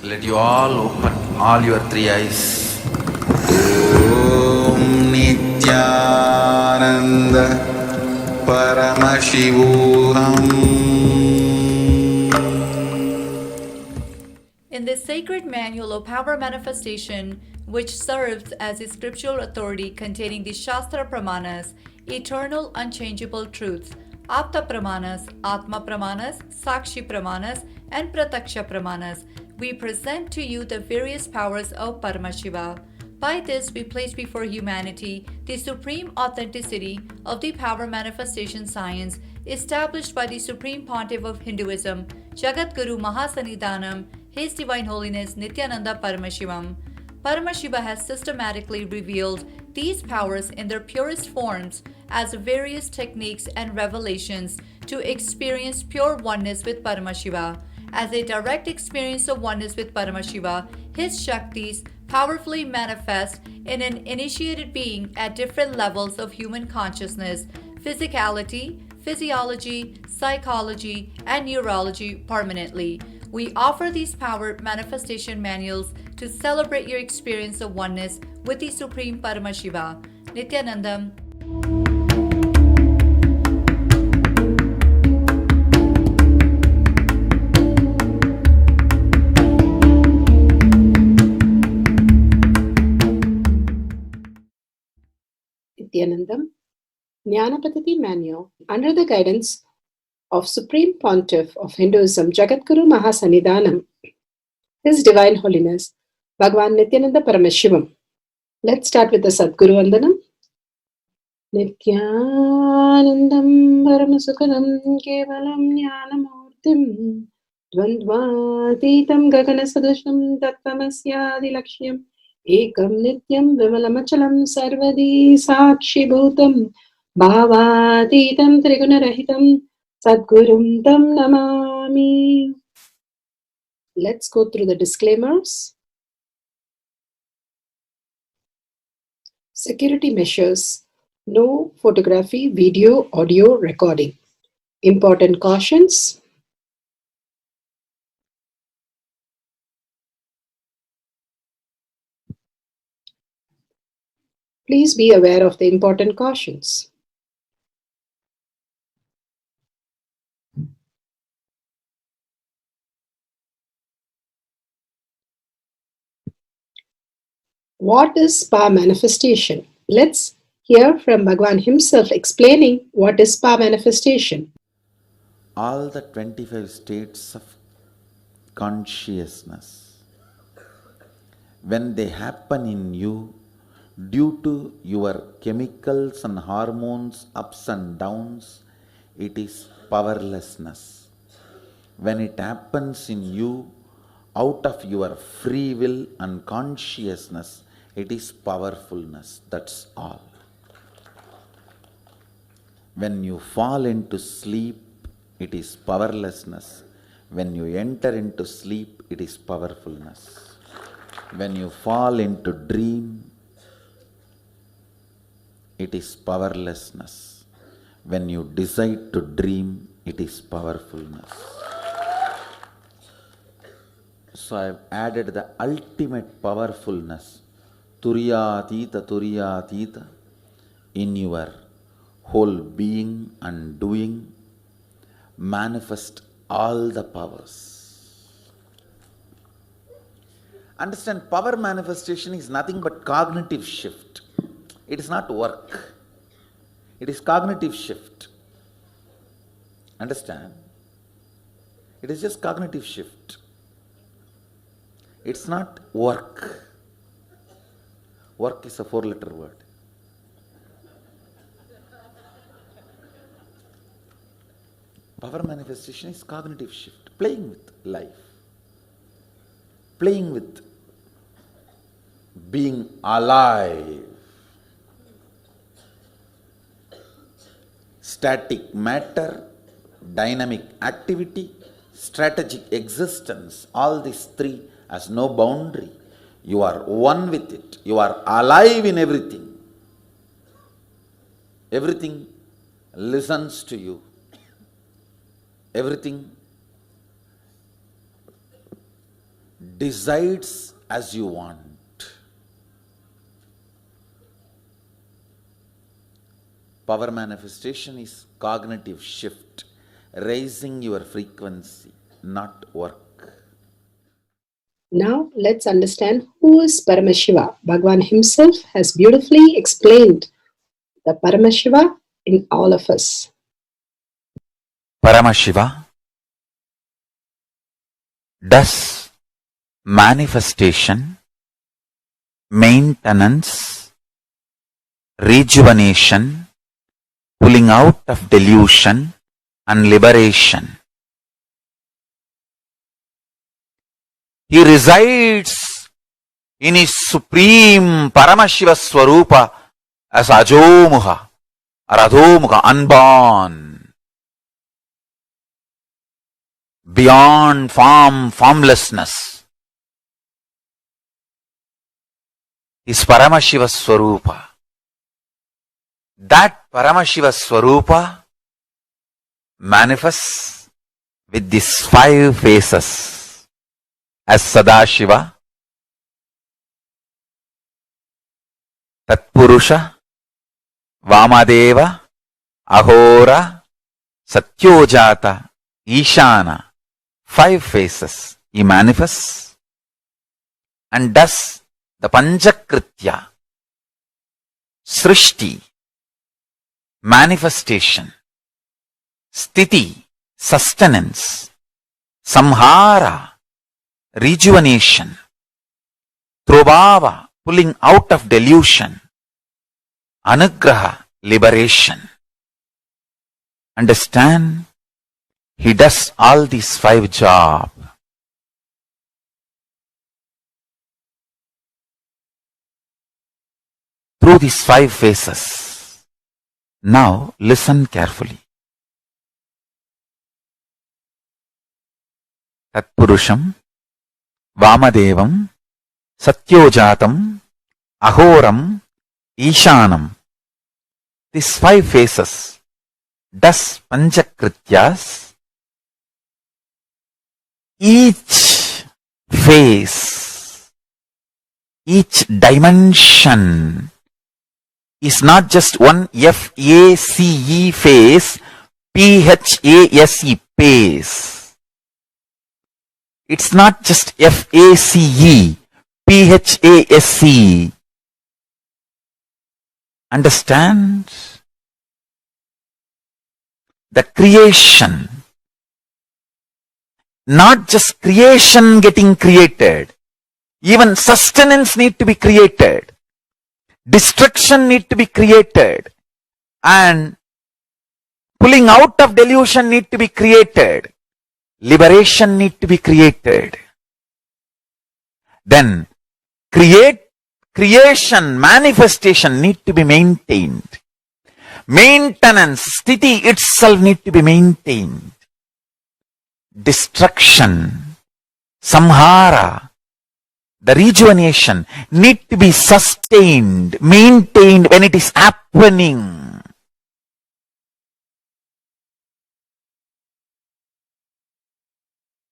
Let you all open all your three eyes. Om Nithyananda Paramashivoham. In this sacred manual of power manifestation, which serves as a scriptural authority containing the Shastra Pramanas, eternal unchangeable truths, Apta Pramanas, Atma Pramanas, Sakshi Pramanas, and Prataksha Pramanas, we present to you the various powers of Paramashiva. By this, we place before humanity the supreme authenticity of the power manifestation science established by the Supreme Pontiff of Hinduism, Jagat Guru Mahasanidhanam, His Divine Holiness Nithyananda Paramashivam. Paramashiva has systematically revealed these powers in their purest forms as various techniques and revelations to experience pure oneness with Paramashiva. As a direct experience of oneness with Paramashiva, his Shaktis powerfully manifest in an initiated being at different levels of human consciousness, physicality, physiology, psychology, and neurology permanently. We offer these power manifestation manuals to celebrate your experience of oneness with the Supreme Paramashiva. Nithyanandam. Nithyanandam, Jnana Paddhati Manual, under the guidance of Supreme Pontiff of Hinduism, Jagadguru Mahasanidhanam, His Divine Holiness, Bhagavan Nithyananda Paramashivam. Let's start with the Sadguru Vandanam. Nithyanandam Paramasukadam Kevalam Jnanamurtim Dvandvatitam Gaganasadusham Tattvamasya Laksham Ekam Nityam Vimalamachalam Sarvadi Sakshi Bhutam Bhavatitam Trigunarahitam Sadgurum Tam Namami. Let's go through the disclaimers. Security measures. No photography, video, audio recording. Important cautions. Please be aware of the important cautions. What is power manifestation? Let's hear from Bhagavan himself explaining what is power manifestation. All the 25 states of consciousness, when they happen in you due to your chemicals and hormones ups and downs, it is powerlessness. When it happens in you out of your free will and consciousness, it is powerfulness. That's all. When you fall into sleep, it is powerlessness. When you enter into sleep, it is powerfulness. When you fall into dream, it is powerlessness. When you decide to dream, it is powerfulness. So I have added the ultimate powerfulness, Turiyatita, in your whole being and doing. Manifest all the powers. Understand, power manifestation is nothing but cognitive shift. It is not work. It is cognitive shift. Understand? It is just cognitive shift. It's not work. Work is a 4-letter word. Power manifestation is cognitive shift, playing with life, playing with being alive. Static matter, dynamic activity, strategic existence, all these three has no boundary. You are one with it. You are alive in everything. Everything listens to you. Everything decides as you want. Power manifestation is cognitive shift, raising your frequency, not work. Now let's understand who is Paramashiva. Bhagavan himself has beautifully explained the Paramashiva in all of us. Paramashiva does manifestation, maintenance, rejuvenation, pulling out of delusion and liberation. He resides in his supreme Paramashiva Swarupa as Ajomuha or Adhomuha, unborn, beyond form, formlessness. Is Paramashiva Swarupa. That Paramashiva Swarupa manifests with these 5 faces as Sadashiva, Tatpurusha, Vamadeva, Ahora, Satyojata, Ishana. 5 faces he manifests and does the Panchakritya, Srishti, manifestation, Sthiti, sustenance, Samhara, rejuvenation, Trobhava, pulling out of delusion, Anugraha, liberation. Understand? He does all these 5 jobs. Through these 5 phases. Now listen carefully. Tatpurusham, Vamadevam, Satyojatam, Ahoram, Ishanam. These 5 phases does Panchakrityas. Each phase, each dimension is not just one F-A-C-E phase, P-H-A-S-E phase. It's not just F-A-C-E, P-H-A-S-E. Understand? The creation, not just creation getting created, even sustenance need to be created, destruction need to be created, and pulling out of delusion need to be created, liberation need to be created. Then creation, manifestation need to be maintained. Maintenance, sthiti itself need to be maintained. Destruction, samhara, the rejuvenation need to be sustained, maintained when it is happening.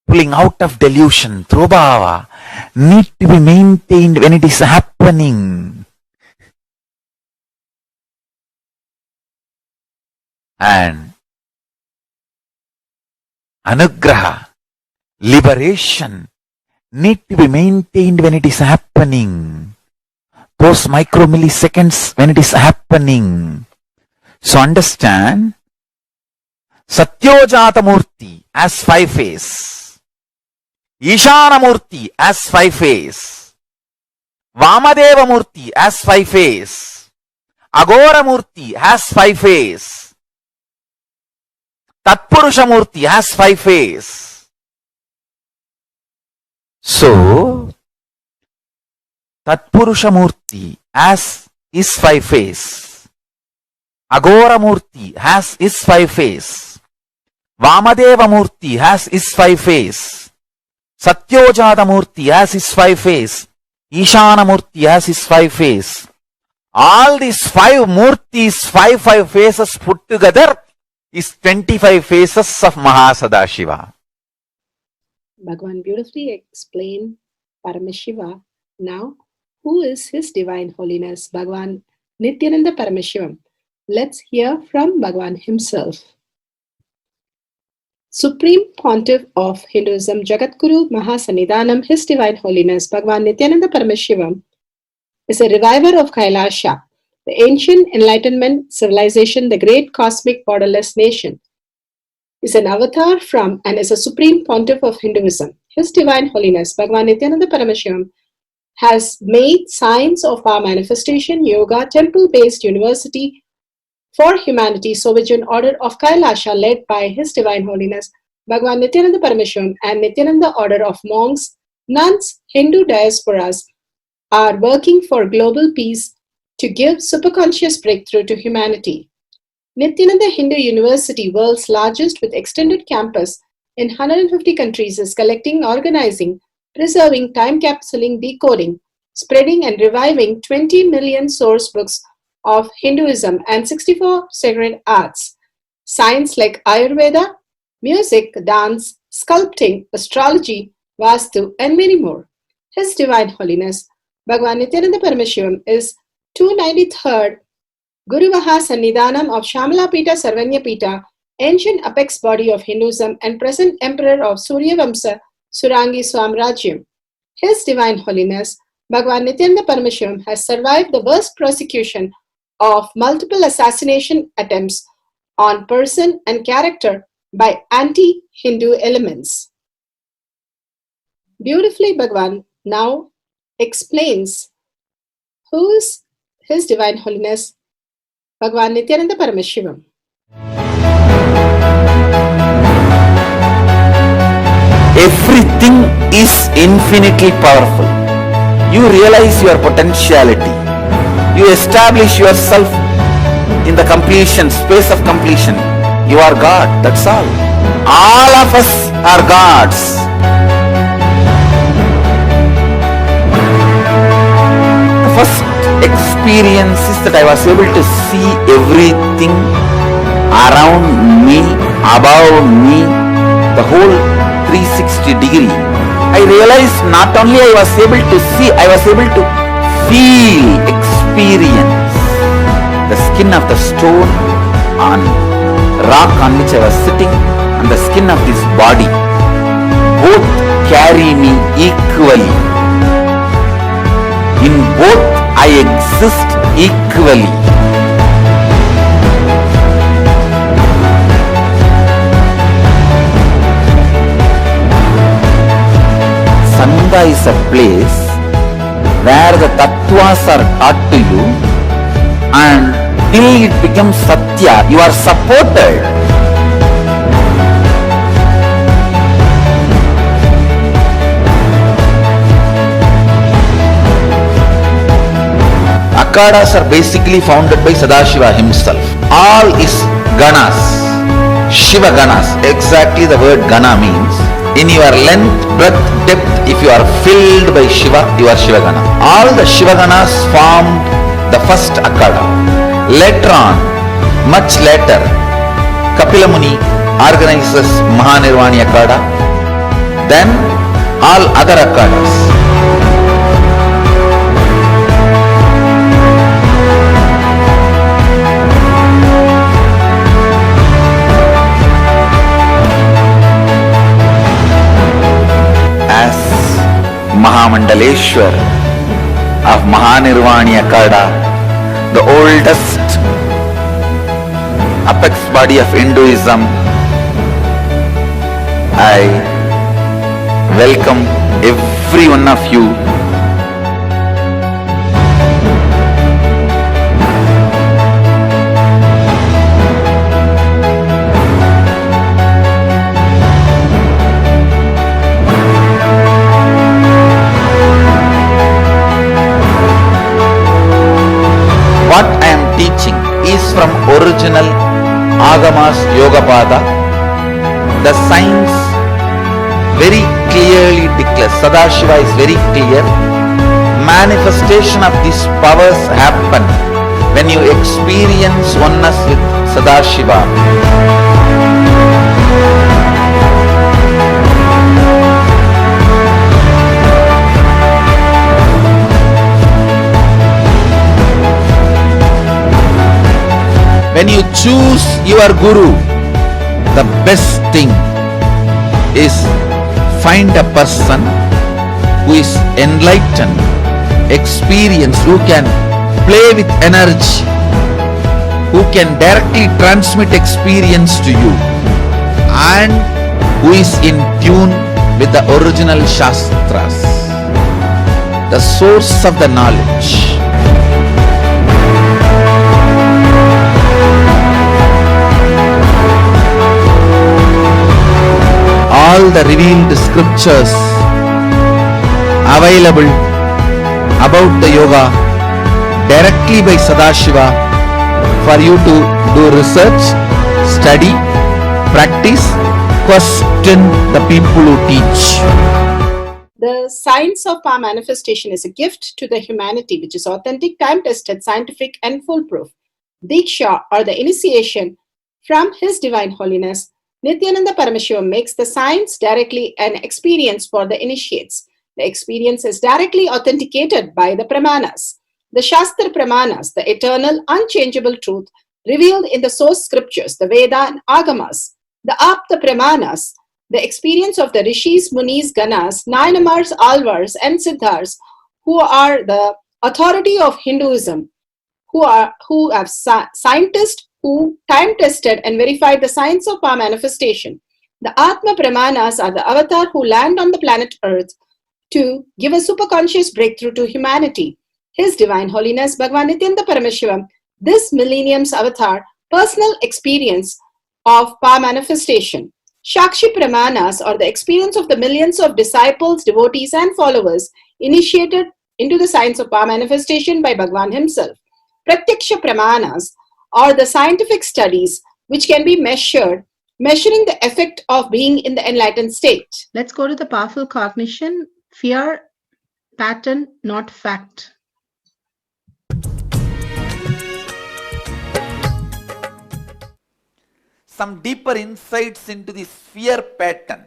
Pulling out of delusion, trobhava, need to be maintained when it is happening. And anugraha, liberation, need to be maintained when it is happening. Those micromilliseconds when it is happening. So understand, Satyojata Murti as 5 phase, Ishana Murti as 5 phase, Vamadeva Murti as 5 phase, Agora Murti has 5 phase, Tatpurusha Murti has 5 phase. So, Tatpurusha Murti as is 5 phase, Agora Murti has is 5 phase, Vamadeva Murti has is 5 phase, Satyojata Murti has is 5 phase, Ishana Murti has is 5 phase. All these 5 Murtis, 5 phases put together is 25 phases of Mahasadashiva. Bhagavan beautifully explained Paramashiva. Now, who is His Divine Holiness, Bhagavan Nithyananda Paramashivam? Let's hear from Bhagavan himself. Supreme Pontiff of Hinduism, Jagadguru Mahasannidhanam, His Divine Holiness, Bhagavan Nithyananda Paramashivam, is a reviver of Kailasha, the ancient enlightenment civilization, the great cosmic borderless nation. Is an avatar from and is a supreme pontiff of Hinduism. His Divine Holiness, Bhagavan Nithyananda Paramashivam, has made science of our manifestation, yoga, temple-based university for humanity, Sovereign Order of Kailasha, led by His Divine Holiness, Bhagavan Nithyananda Paramashivam, and Nithyananda Order of Monks, Nuns, Hindu diasporas, are working for global peace to give superconscious breakthrough to humanity. Nithyananda Hindu University, world's largest with extended campus in 150 countries, is collecting, organizing, preserving, time capsuling, decoding, spreading and reviving 20 million source books of Hinduism and 64 sacred arts, science like Ayurveda, music, dance, sculpting, astrology, Vastu, and many more. His Divine Holiness, Bhagavan Nithyananda Paramashivam, is 293rd Guru Mahasannidhanam of Shamalapita Sarvanyapita, ancient apex body of Hinduism and present emperor of Suryavamsa Surangi Swamrajyam. His Divine Holiness, Bhagavan Nithyananda Paramashivam, has survived the worst persecution of multiple assassination attempts on person and character by anti-Hindu elements. Beautifully, Bhagavan now explains who is His Divine Holiness, Bhagavan Nithyananda Paramashivam. Everything is infinitely powerful. You realize your potentiality. You establish yourself in the completion, space of completion. You are God, that's all. All of us are gods. The first experience is that I was able to see everything around me, above me, the whole 360 degree. I realized not only I was able to see, I was able to feel, experience the skin of the stone on rock on which I was sitting and the skin of this body. Both carry me equally. In both I exist equally. Sangha is a place where the tattvas are taught to you, and till it becomes satya, you are supported. Akhadas are basically founded by Sadashiva himself. All is ganas, Shiva ganas. Exactly the word gana means. In your length, breadth, depth, if you are filled by Shiva, you are Shiva gana. All the Shiva ganas formed the first Akhada. Later on, much later, Kapila Muni organizes Mahanirvani Akhada. Then all other Akhadas. Mahamandaleshwar of Mahanirvani Akhada, the oldest apex body of Hinduism, I welcome every one of you. What I am teaching is from original Agamas Yogapada. The science very clearly declares, Sadashiva is very clear, manifestation of these powers happen when you experience oneness with Sadashiva. choose your guru, the best thing is find a person who is enlightened, experienced, who can play with energy, who can directly transmit experience to you, and who is in tune with the original Shastras, the source of the knowledge. All the revealed scriptures available about the yoga directly by Sadashiva for you to do research, study, practice, question the people who teach. The science of power manifestation is a gift to the humanity, which is authentic, time-tested, scientific, and foolproof. Diksha, or the initiation from His Divine Holiness, Nithyananda Paramashiva, makes the science directly an experience for the initiates. The experience is directly authenticated by the Pramanas. The Shastra Pramanas, the eternal, unchangeable truth revealed in the source scriptures, the Veda and Agamas. The Apta Pramanas, the experience of the Rishis, Munis, Ganas, Nayanamars, Alvars, and Siddhars, who are the authority of Hinduism, who have scientists who time-tested and verified the science of power manifestation. The Atma Pramanas are the avatar who land on the planet Earth to give a superconscious breakthrough to humanity. His Divine Holiness Bhagavan Nithyananda Paramashiva, this millennium's avatar, personal experience of power manifestation. Shakshi Pramanas, or the experience of the millions of disciples, devotees, and followers initiated into the science of power manifestation by Bhagavan himself. Pratyaksha Pramanas, or the scientific studies which can be measuring the effect of being in the enlightened state. Let's go to the powerful cognition. Fear, pattern, not fact. Some deeper insights into this fear pattern.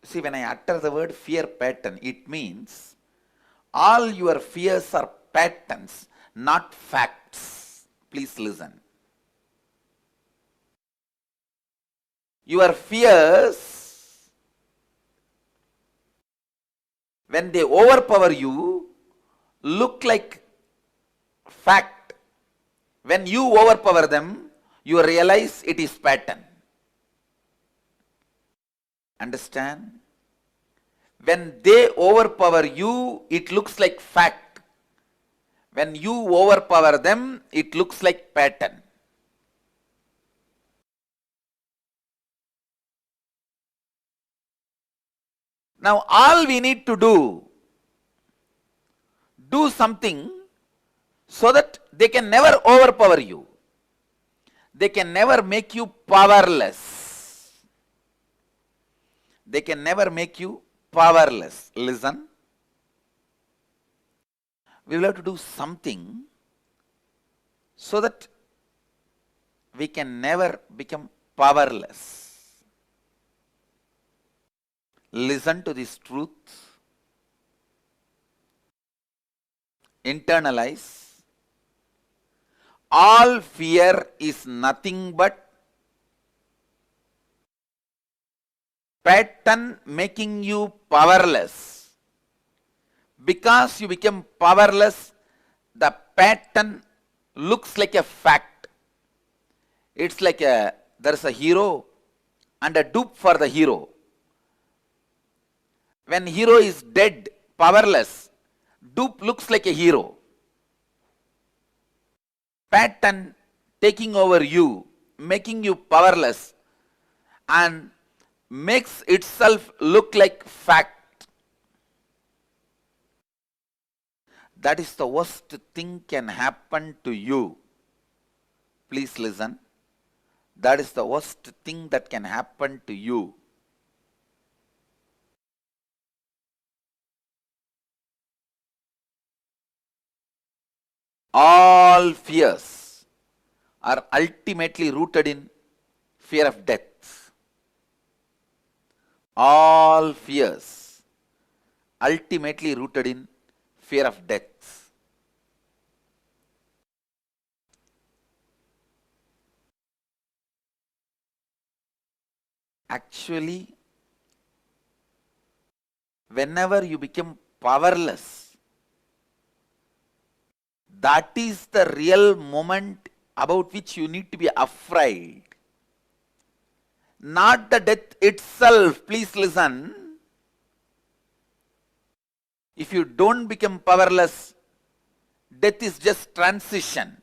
See, when I utter the word fear pattern, it means all your fears are patterns, not facts. Please listen. Your fears, when they overpower you, look like fact. When you overpower them, you realize it is pattern. Understand? When they overpower you, it looks like fact. When you overpower them, it looks like pattern. Now, all we need to do something so that they can never overpower you. They can never make you powerless. They can never make you powerless. Listen. We will have to do something so that we can never become powerless. Listen to this truth. Internalize. All fear is nothing but pattern making you powerless. Because you become powerless, the pattern looks like a fact. It's like there's a hero and a dupe for the hero. When hero is dead, powerless, dupe looks like a hero. Pattern taking over you, making you powerless, and makes itself look like fact. That is the worst thing can happen to you. Please listen. That is the worst thing that can happen to you. All fears are ultimately rooted in fear of death. All fears ultimately rooted in fear of death. Actually, whenever you become powerless, that is the real moment about which you need to be afraid. Not the death itself. Please listen. If you don't become powerless, death is just transition.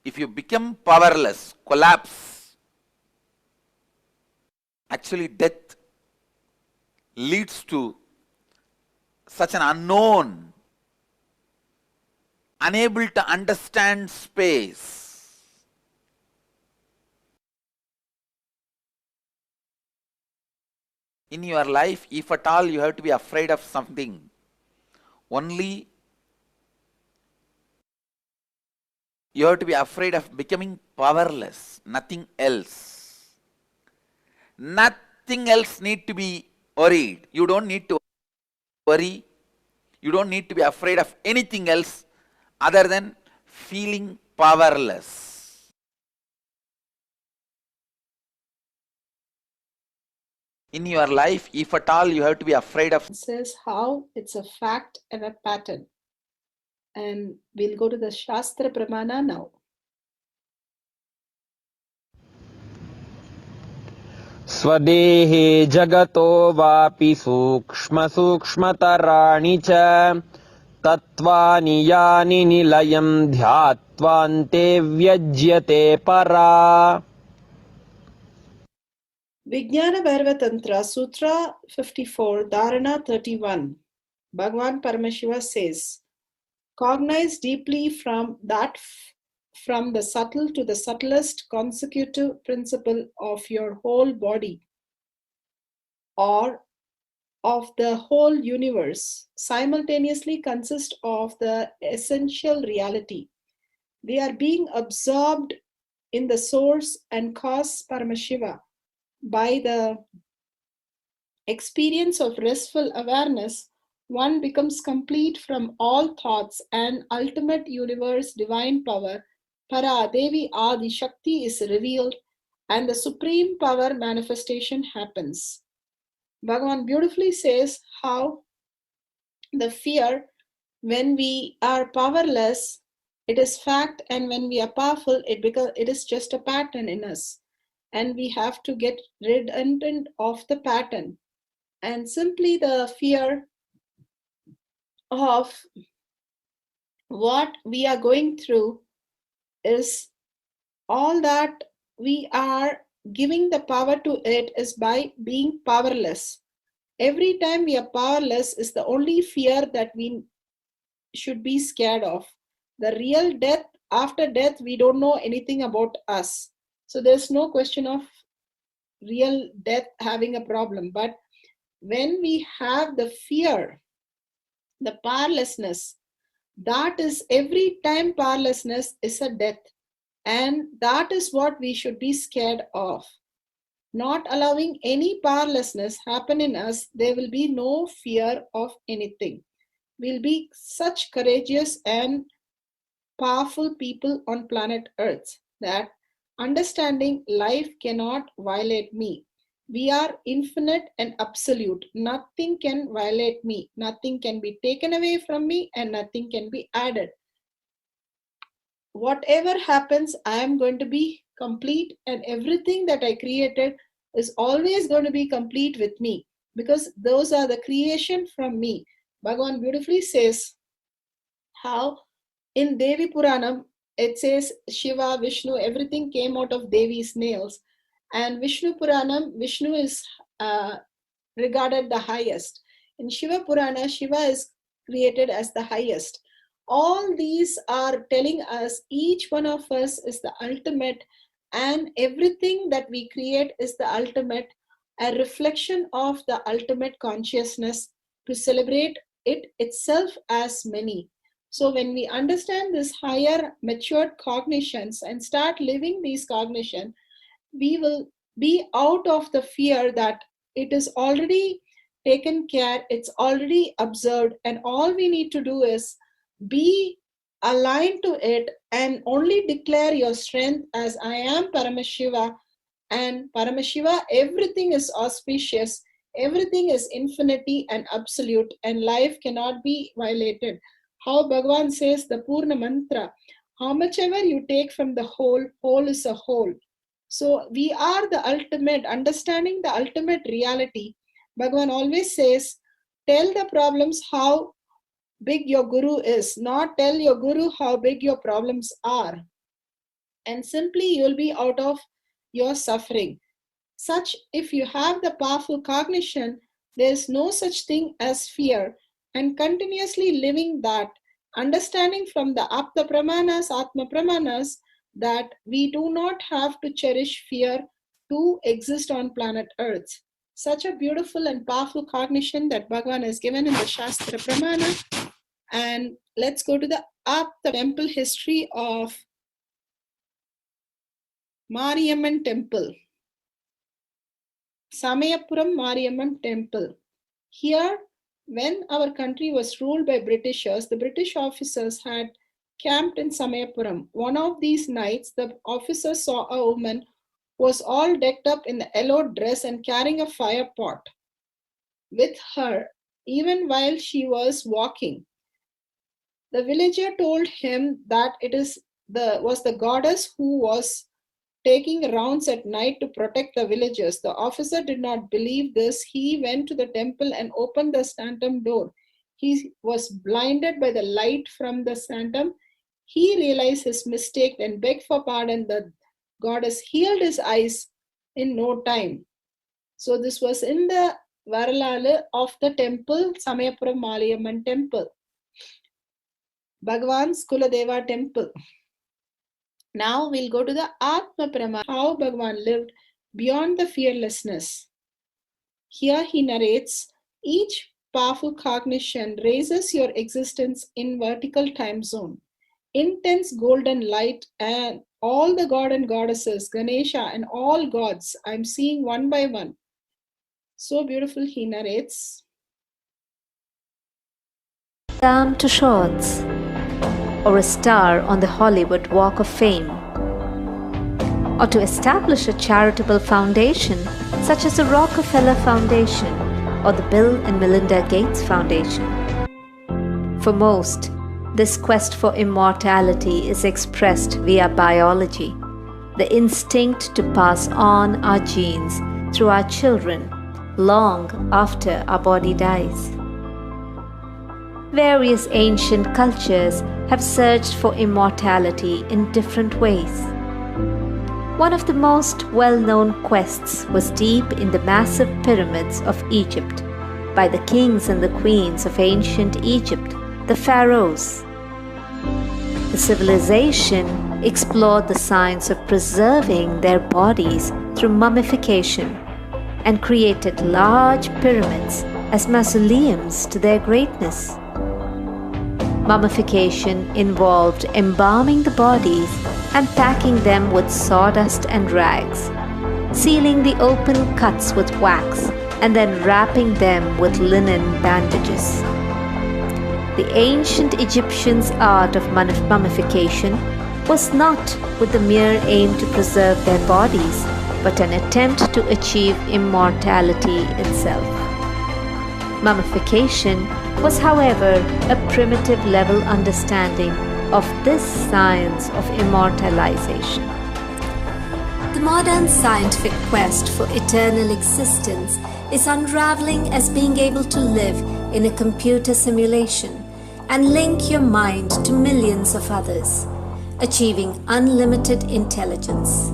If you become powerless, collapse, actually death leads to such an unknown, unable to understand space. In your life, if at all you have to be afraid of something, only you have to be afraid of becoming powerless, nothing else. Nothing else need to be worried. You don't need to worry. You don't need to be afraid of anything else other than feeling powerless. In your life, if at all you have to be afraid of... It says how it's a fact and a pattern. And we'll go to the Shastra Pramana now. स्वदेहे जगतो वापि सूक्ष्मतराणि च तत्त्वानि यानि निलयं ध्यात्वान्ते व्यज्यते परा. Vijnana Bhairava Tantra, Sutra 54, Dharana 31. Bhagavan Paramashiva says, cognize deeply from the subtle to the subtlest consecutive principle of your whole body or of the whole universe simultaneously consist of the essential reality. They are being absorbed in the source and cause Paramashiva. By the experience of restful awareness, one becomes complete from all thoughts and ultimate universe divine power, Para Devi Adi Shakti, is revealed and the supreme power manifestation happens. Bhagavan beautifully says how the fear, when we are powerless, it is fact, and when we are powerful, it is just a pattern in us. And we have to get redundant of the pattern. And simply the fear of what we are going through is all that we are giving the power to it is by being powerless. Every time we are powerless is the only fear that we should be scared of. The real death, after death, we don't know anything about us. So there's no question of real death having a problem. But when we have the fear, the powerlessness, that is every time powerlessness is a death. And that is what we should be scared of. Not allowing any powerlessness happen in us, there will be no fear of anything. We'll be such courageous and powerful people on planet Earth that understanding life cannot violate me. We are infinite and absolute. Nothing can violate me. Nothing can be taken away from me and nothing can be added. Whatever happens, I am going to be complete, and everything that I created is always going to be complete with me because those are the creation from me. Bhagavan beautifully says how in Devi Puranam it says Shiva, Vishnu, everything came out of Devi's nails. And Vishnu Puranam, Vishnu is regarded the highest. In Shiva Purana, Shiva is created as the highest. All these are telling us each one of us is the ultimate, and everything that we create is the ultimate, a reflection of the ultimate consciousness to celebrate it itself as many. So when we understand this higher matured cognitions and start living these cognition, we will be out of the fear that it is already taken care, it's already observed, and all we need to do is be aligned to it and only declare your strength as I am Paramashiva, And Paramashiva, everything is auspicious, everything is infinity and absolute, and life cannot be violated. How Bhagavan says the Purna Mantra, how much ever you take from the whole, whole is a whole. So we are the ultimate, understanding the ultimate reality. Bhagavan always says, tell the problems how big your guru is, not tell your guru how big your problems are. And simply you'll be out of your suffering. Such, if you have the powerful cognition, there is no such thing as fear, and continuously living that, understanding from the Apta Pramanas, Atma Pramanas, that we do not have to cherish fear to exist on planet Earth. Such a beautiful and powerful cognition that Bhagavan has given in the Shastra Pramana. And let's go to the Apta temple history of Mariamman Temple. Samayapuram Mariamman Temple. Here, when our country was ruled by Britishers, the British officers had camped in Samayapuram. One of these nights, the officers saw a woman who was all decked up in the yellow dress and carrying a fire pot with her, even while she was walking. The villager told him that it was the goddess who was taking rounds at night to protect the villagers. The officer did not believe this. He went to the temple and opened the sanctum door. He was blinded by the light from the sanctum. He realized his mistake and begged for pardon. The goddess healed his eyes in no time. So this was in the Varalalu of the temple, Samayapuram Mariamman Temple, Bhagavan's Kuladeva temple. Now we'll go to the Atma Pramana, how Bhagavan lived beyond the fearlessness. Here he narrates, each powerful cognition raises your existence in vertical time zone. Intense golden light and all the god and goddesses, Ganesha and all gods, I'm seeing one by one. So beautiful he narrates. Down to shorts, or a star on the Hollywood Walk of Fame, or to establish a charitable foundation such as the Rockefeller Foundation or the Bill and Melinda Gates Foundation. For most, this quest for immortality is expressed via biology, the instinct to pass on our genes through our children long after our body dies. Various ancient cultures have searched for immortality in different ways. One of the most well-known quests was deep in the massive pyramids of Egypt by the kings and the queens of ancient Egypt, the pharaohs. The civilization explored the science of preserving their bodies through mummification and created large pyramids as mausoleums to their greatness. Mummification involved embalming the bodies and packing them with sawdust and rags, sealing the open cuts with wax, and then wrapping them with linen bandages. The ancient Egyptians' art of mummification was not with the mere aim to preserve their bodies, but an attempt to achieve immortality itself. Mummification was, however, a primitive level understanding of this science of immortalization. The modern scientific quest for eternal existence is unraveling as being able to live in a computer simulation and link your mind to millions of others, achieving unlimited intelligence.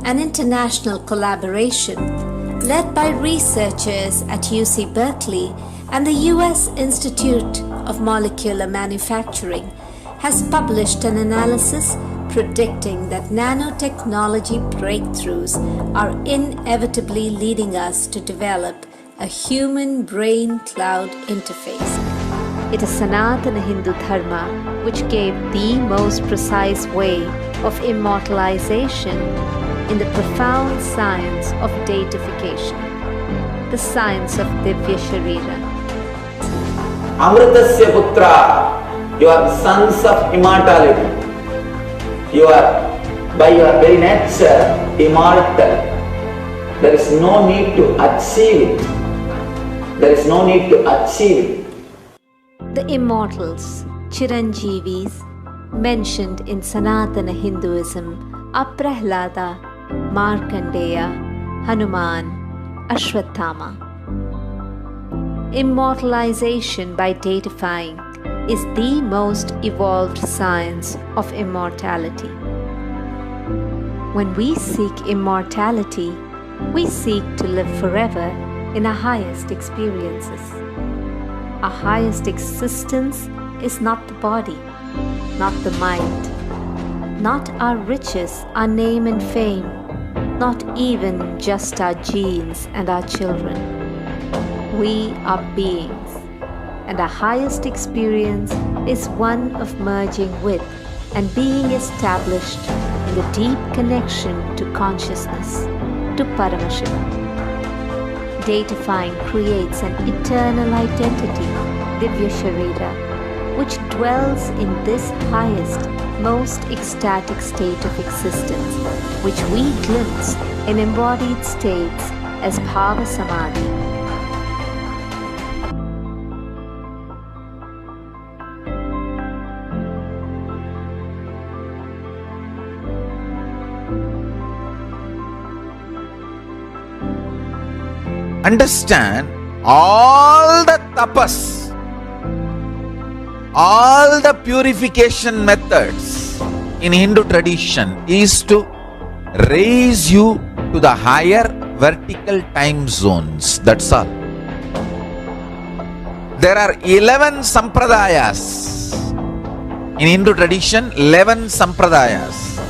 An international collaboration led by researchers at UC Berkeley and the US Institute of Molecular Manufacturing has published an analysis predicting that nanotechnology breakthroughs are inevitably leading us to develop a human brain cloud interface. It is Sanatana Hindu Dharma which gave the most precise way of immortalization in the profound science of deification, the science of Divya Sharira. Amritasya Putra, you are sons of immortality. You are, by your very nature, immortal. There is no need to achieve it. There is no need to achieve it. The immortals, Chiranjeevis, mentioned in Sanatana Hinduism are Prahlada, Markandeya, Hanuman, Ashwatthama. Immortalization by datifying is the most evolved science of immortality. When we seek immortality, we seek to live forever in our highest experiences. Our highest existence is not the body, not the mind, not our riches, our name and fame, not even just our genes and our children. We are beings, and our highest experience is one of merging with and being established in the deep connection to consciousness, to Paramashiva. Datifying creates an eternal identity, Divya Sharira, which dwells in this highest, most ecstatic state of existence, which we glimpse in embodied states as Bhava Samadhi. Understand, all the tapas, all the purification methods in Hindu tradition is to raise you to the higher vertical time zones. That's all. There are 11 Sampradayas. In Hindu tradition, 11 Sampradayas.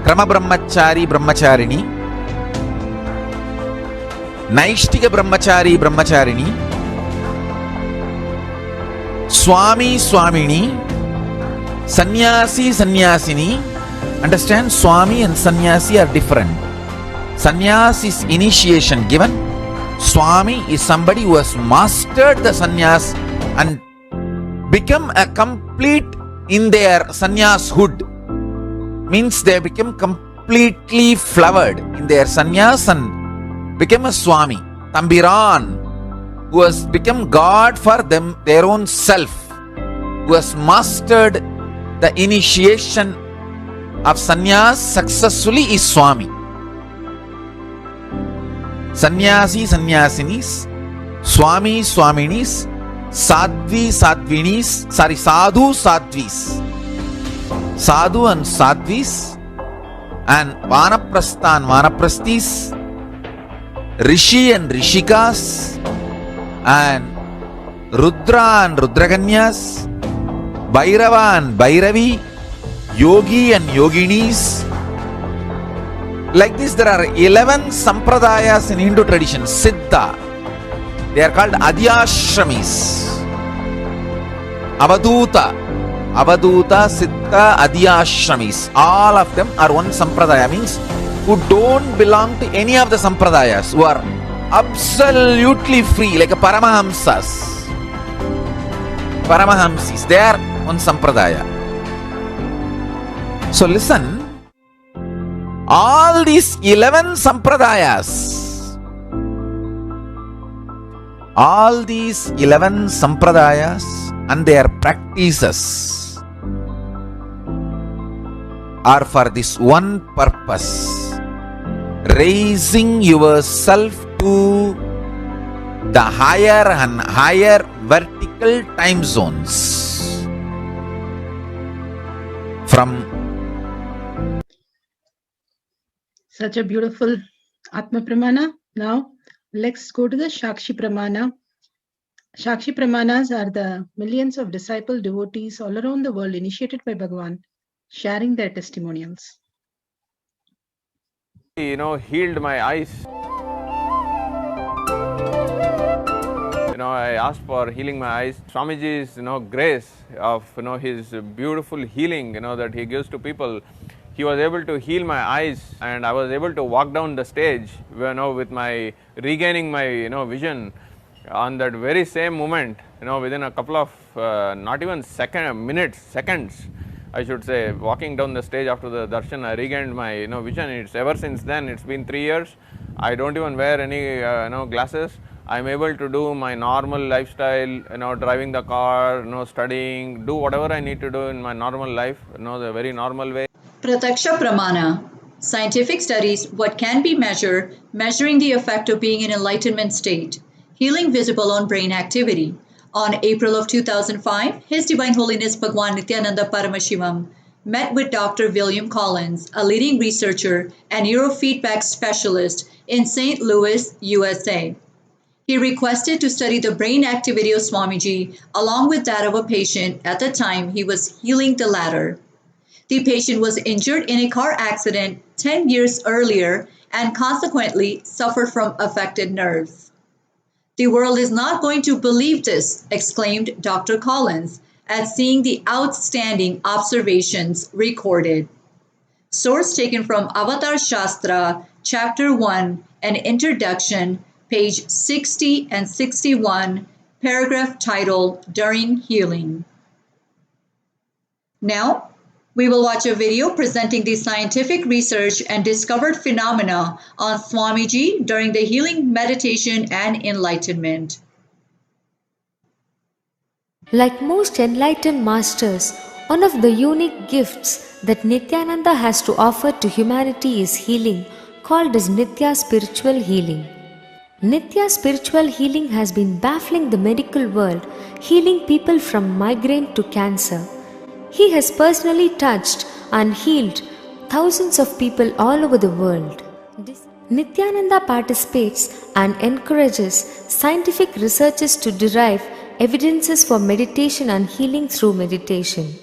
Krama Brahmachari, Brahmacharini, Naishtika Brahmachari, Brahmacharini, Swami, Swamini, Sannyasi, Sannyasini. Understand, Swami and Sannyasi are different. Sannyas is initiation given. Swami is somebody who has mastered the sannyas and become a complete in their sannyashood. Means they become completely flowered in their sannyas and became a Swami, Tambiran, who has become God for them, their own self, who has mastered the initiation of sannyas successfully is Swami. Sannyasi, Sannyasinis, Swami, Swaminis, Sadhvi, Sadhvinis, Sadhu, Sadhvis, Sadhu and Sadhvis, and Vanaprastha and Vanaprasthis, Rishi and Rishikas, and Rudra and Rudraganyas, Bhairava and Bhairavi, Yogi and Yoginis. Like this, there are 11 Sampradayas in Hindu tradition, Siddha. They are called Adhyashramis. Avaduta, Siddha, Adhyashramis. All of them are one Sampradaya, means who don't belong to any of the Sampradayas, who are absolutely free, like a Paramahamsas. Paramahamsis, they are one Sampradaya. So listen, all these 11 Sampradayas, and their practices are for this one purpose, raising yourself to the higher and higher vertical time zones. From Such a beautiful Atma Pramana. Now, let's go to the Shakshi Pramana. Shakshi Pramanas are the millions of disciple devotees all around the world initiated by Bhagavan, sharing their testimonials. Healed my eyes. I asked for healing my eyes. Swamiji's, grace of, his beautiful healing, that he gives to people. He was able to heal my eyes, and I was able to walk down the stage, with my regaining my, vision. On that very same moment, within a couple of not even seconds, I should say, walking down the stage after the darshan, I regained my vision. It's ever since then. It's been 3 years. I don't even wear any glasses. I'm able to do my normal lifestyle, driving the car, studying, do whatever I need to do in my normal life, the very normal way. Prataksha Pramana. Scientific studies, what can be measured, measuring the effect of being in enlightenment state. Healing visible on brain activity. On April of 2005, His Divine Holiness Bhagwan Nithyananda Paramashivam met with Dr. William Collins, a leading researcher and neurofeedback specialist in St. Louis, USA. He requested to study the brain activity of Swamiji along with that of a patient at the time he was healing the latter. The patient was injured in a car accident 10 years earlier and consequently suffered from affected nerves. "The world is not going to believe this," exclaimed Dr. Collins at seeing the outstanding observations recorded. Source taken from Avatar Shastra, Chapter 1, an introduction, page 60 and 61, paragraph titled During Healing. Now, we will watch a video presenting the scientific research and discovered phenomena on Swamiji during the healing meditation and enlightenment. Like most enlightened masters, one of the unique gifts that Nithyananda has to offer to humanity is healing, called as Nithya spiritual healing. Nithya spiritual healing has been baffling the medical world, healing people from migraine to cancer. He has personally touched and healed thousands of people all over the world. Nithyananda participates and encourages scientific researchers to derive evidences for meditation and healing through meditation.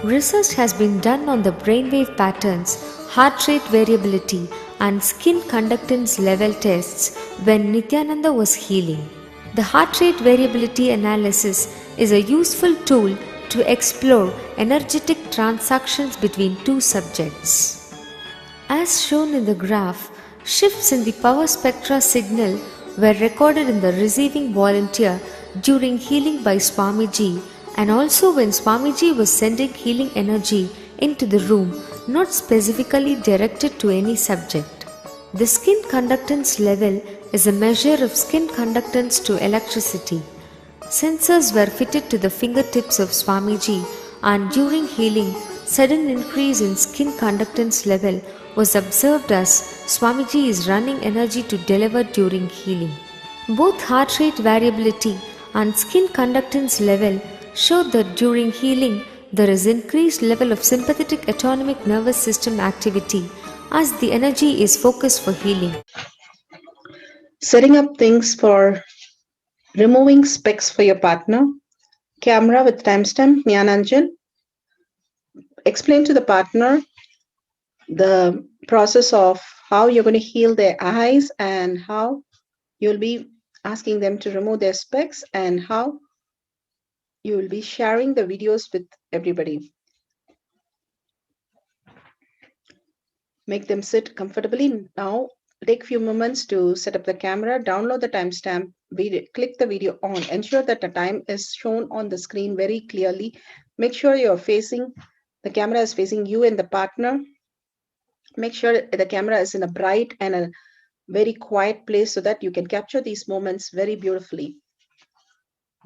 Research has been done on the brainwave patterns, heart rate variability, and skin conductance level tests when Nithyananda was healing. The heart rate variability analysis is a useful tool to explore energetic transactions between two subjects. As shown in the graph, shifts in the power spectra signal were recorded in the receiving volunteer during healing by Swamiji and also when Swamiji was sending healing energy into the room, not specifically directed to any subject. The skin conductance level is a measure of skin conductance to electricity. Sensors were fitted to the fingertips of Swamiji and during healing, sudden increase in skin conductance level was observed as Swamiji is running energy to deliver during healing. Both heart rate variability and skin conductance level showed that during healing there is increased level of sympathetic autonomic nervous system activity as the energy is focused for healing. Setting up things for removing specs for your partner. Camera with timestamp, Nyananjan. Explain to the partner the process of how you're going to heal their eyes and how you'll be asking them to remove their specs and how you will be sharing the videos with everybody. Make them sit comfortably. Now, take a few moments to set up the camera, download the timestamp, click the video on, ensure that the time is shown on the screen very clearly. Make sure the camera is facing you and the partner. Make sure the camera is in a bright and a very quiet place so that you can capture these moments very beautifully.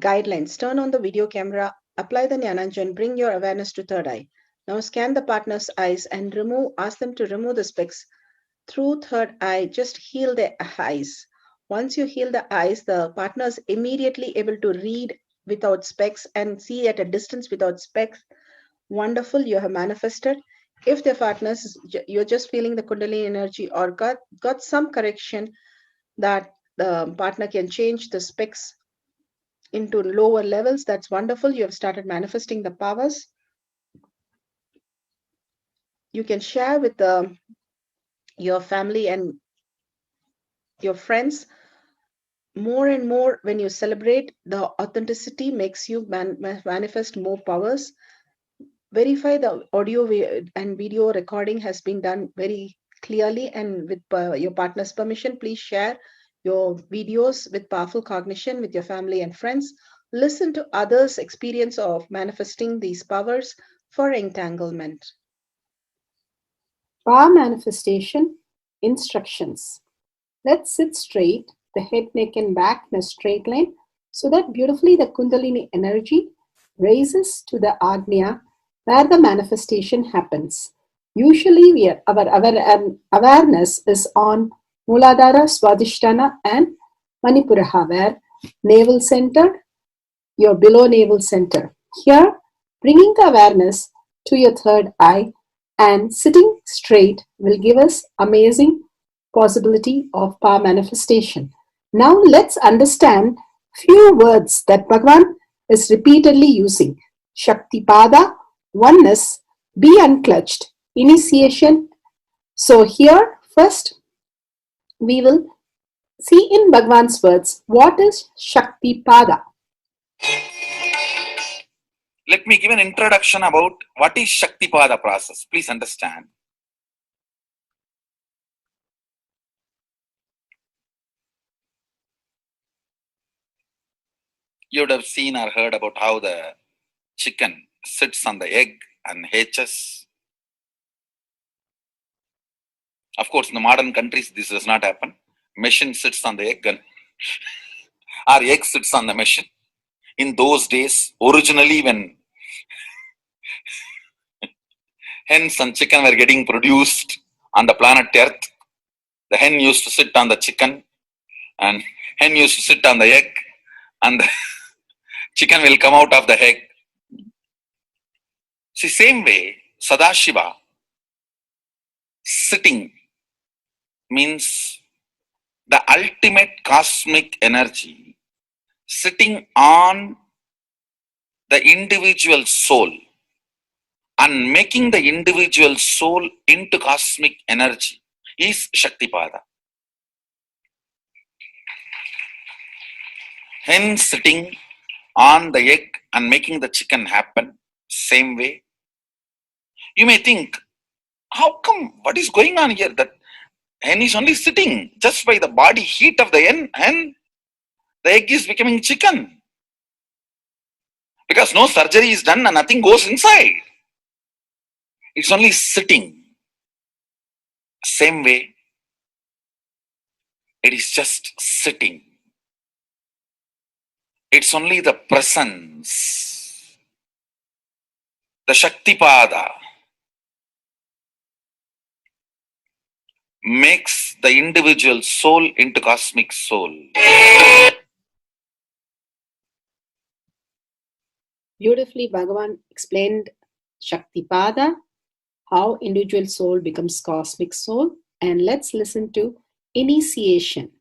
Guidelines: turn on the video camera, apply the Nyananjan, bring your awareness to third eye. Now scan the partner's eyes and ask them to remove the specs through third eye. Just heal their eyes. Once you heal the eyes, the partner is immediately able to read without specs and see at a distance without specs. Wonderful, you have manifested. If the partners, you're just feeling the Kundalini energy or got some correction that the partner can change the specs into lower levels, that's wonderful. You have started manifesting the powers. You can share with your family and your friends. More and more, when you celebrate, the authenticity makes you manifest more powers. Verify the audio and video recording has been done very clearly and with your partner's permission. Please share your videos with powerful cognition with your family and friends. listen to others' experience of manifesting these powers for entanglement. Power manifestation instructions. Let's sit straight, the head, neck, and back in a straight line, so that beautifully the Kundalini energy raises to the Agnya where the manifestation happens. Usually, our awareness is on Muladhara, Swadhisthana, and Manipuraha, where navel center, your below navel center. Here, bringing the awareness to your third eye and sitting straight will give us amazing possibility of power manifestation. Now let's understand few words that Bhagavan is repeatedly using. Shaktipada, oneness, be unclutched, initiation. So here first we will see in Bhagavan's words what is Shaktipada. Let me give an introduction about what is Shaktipada process. Please understand. You would have seen or heard about how the chicken sits on the egg and hatches. Of course, in the modern countries, this does not happen. Machine sits on the egg and or egg sits on the machine. In those days, originally when hens and chicken were getting produced on the planet Earth, the hen used to sit on the chicken and hen used to sit on the egg and the chicken will come out of the egg. See, same way, Sadashiva, sitting means the ultimate cosmic energy sitting on the individual soul and making the individual soul into cosmic energy is Shaktipada. Hen sitting on the egg and making the chicken happen, same way. You may think, how come, what is going on here? That hen is only sitting just by the body heat of the hen, the egg is becoming chicken. Because no surgery is done and nothing goes inside. It's only sitting. Same way, it is just sitting. It's only the presence, the Shaktipada, makes the individual soul into cosmic soul. Beautifully, Bhagavan explained Shaktipada, how individual soul becomes cosmic soul. And let's listen to initiation.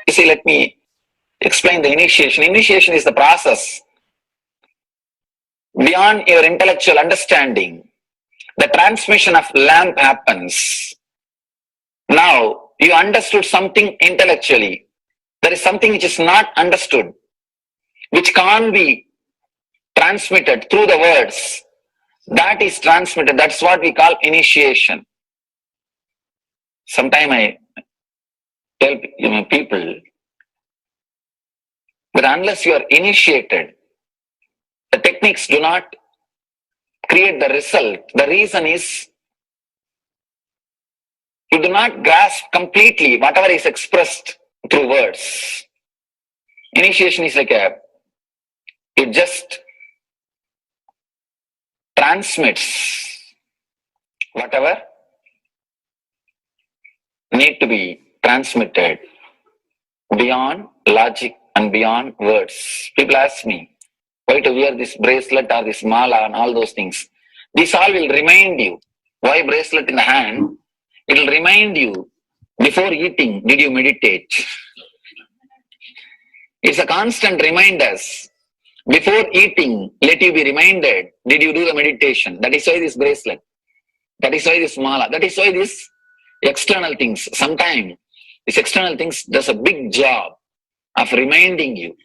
You see, let me explain the initiation. Initiation is the process beyond your intellectual understanding. The transmission of lamp happens. Now, you understood something intellectually. There is something which is not understood, which can't be transmitted through the words. That is transmitted. That's what we call initiation. Sometimes I tell people that unless you are initiated, the techniques do not create the result. The reason is you do not grasp completely whatever is expressed through words. Initiation is like it just transmits whatever need to be transmitted beyond logic and beyond words. People ask me, why to wear this bracelet or this mala and all those things. This all will remind you. Why bracelet in the hand? It will remind you, before eating, did you meditate? It's a constant reminder. Before eating, let you be reminded, did you do the meditation? That is why this bracelet. That is why this mala. That is why this external things. Sometimes this external things does a big job of reminding you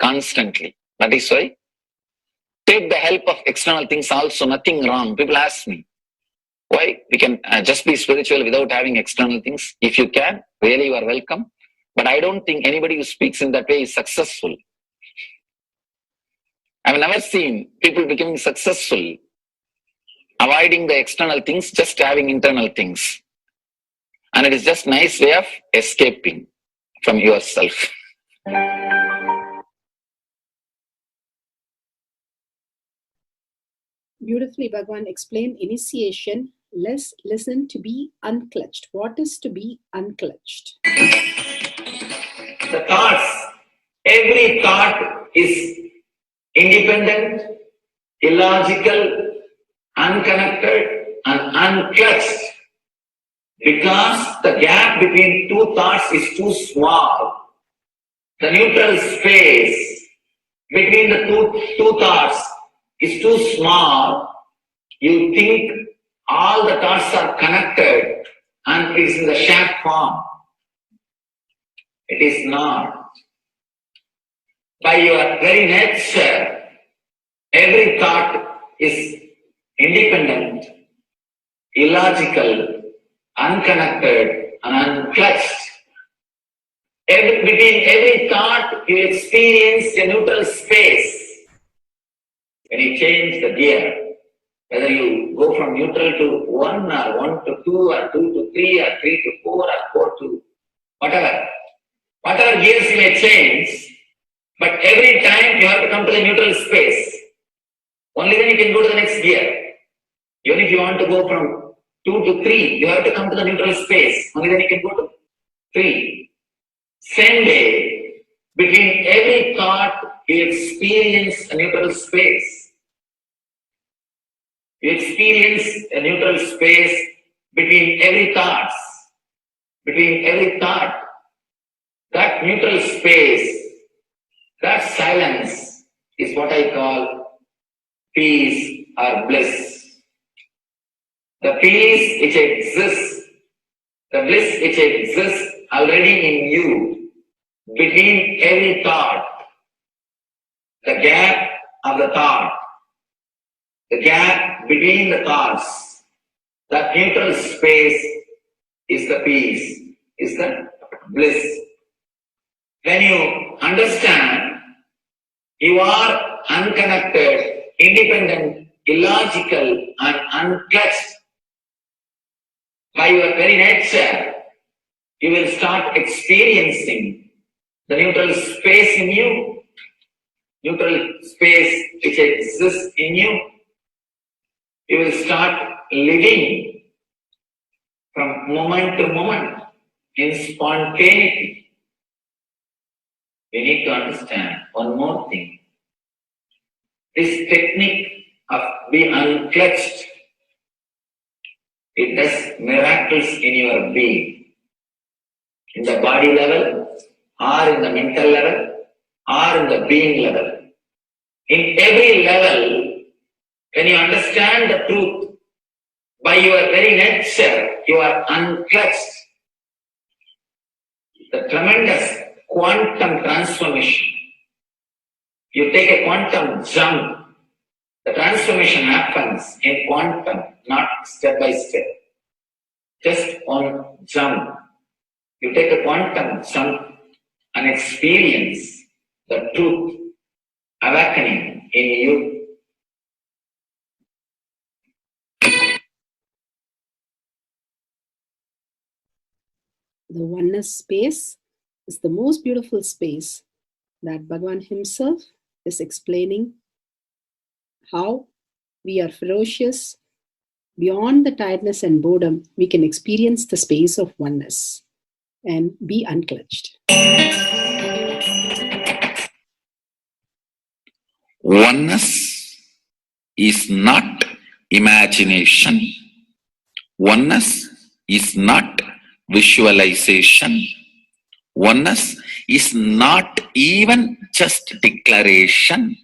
constantly. That is why take the help of external things also, nothing wrong. People ask me, Why? We can just be spiritual without having external things. If you can, really you are welcome. But I don't think anybody who speaks in that way is successful. I've never seen people becoming successful, avoiding the external things, just having internal things. And it is just a nice way of escaping from yourself. Beautifully, Bhagavan explained initiation. Let's listen to be unclutched. What is to be unclutched? The thoughts, every thought is independent, illogical, unconnected, and unclutched. Because the gap between two thoughts is too small. The neutral space between the two thoughts is too small. You think all the thoughts are connected and it is in the shape form. It is not. By your very nature, every thought is independent, illogical, unconnected, and unclutched. Between every thought, you experience a neutral space. When you change the gear, whether you go from neutral to 1 or 1 to 2 or 2 to 3 or 3 to 4 or 4 to whatever gears you may change, but every time you have to come to the neutral space. Only then you can go to the next gear. Even if you want to go from 2 to 3, you have to come to the neutral space. Only then you can go to 3. Same way, between every thought, you experience a neutral space. You experience a neutral space between every thought. Between every thought. That neutral space, that silence is what I call peace or bliss. The peace which exists, the bliss which exists already in you, between every thought, the gap of the thought, the gap between the thoughts, that neutral space is the peace, is the bliss. When you understand you are unconnected, independent, illogical, and unclutched, by your very nature, you will start experiencing the neutral space in you, neutral space which exists in you. You will start living from moment to moment in spontaneity. We need to understand one more thing. This technique of being unclutched, it does miracles in your being. In the body level, or in the mental level, or in the being level. In every level, when you understand the truth, by your very nature, you are unclutched. The tremendous quantum transformation. You take a quantum jump. The transformation happens in quantum, not step by step. Just one jump. You take a quantum jump and experience the truth awakening in you. The oneness space is the most beautiful space that Bhagavan himself is explaining how we are ferocious. Beyond the tiredness and boredom, we can experience the space of oneness and be unclutched. Oneness is not imagination. Oneness is not visualization. Oneness is not even just declaration.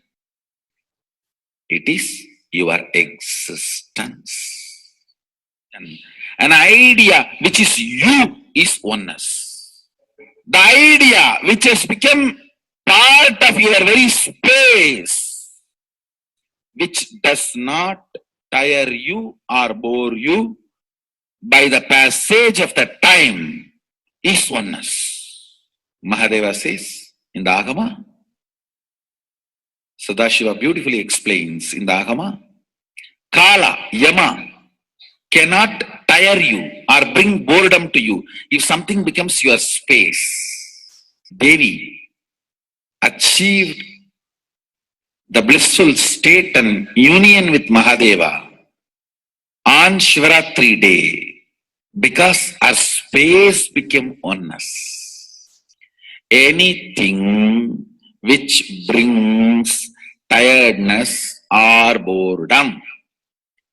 It is your existence. An idea which is you is oneness. The idea which has become part of your very space, which does not tire you or bore you by the passage of the time is oneness. Mahadeva says in the Agama, Sadashiva beautifully explains in the Agama, Kala, Yama cannot tire you or bring boredom to you if something becomes your space. Devi achieved the blissful state and union with Mahadeva on Shivaratri day because our space became oneness. Anything which brings tiredness or boredom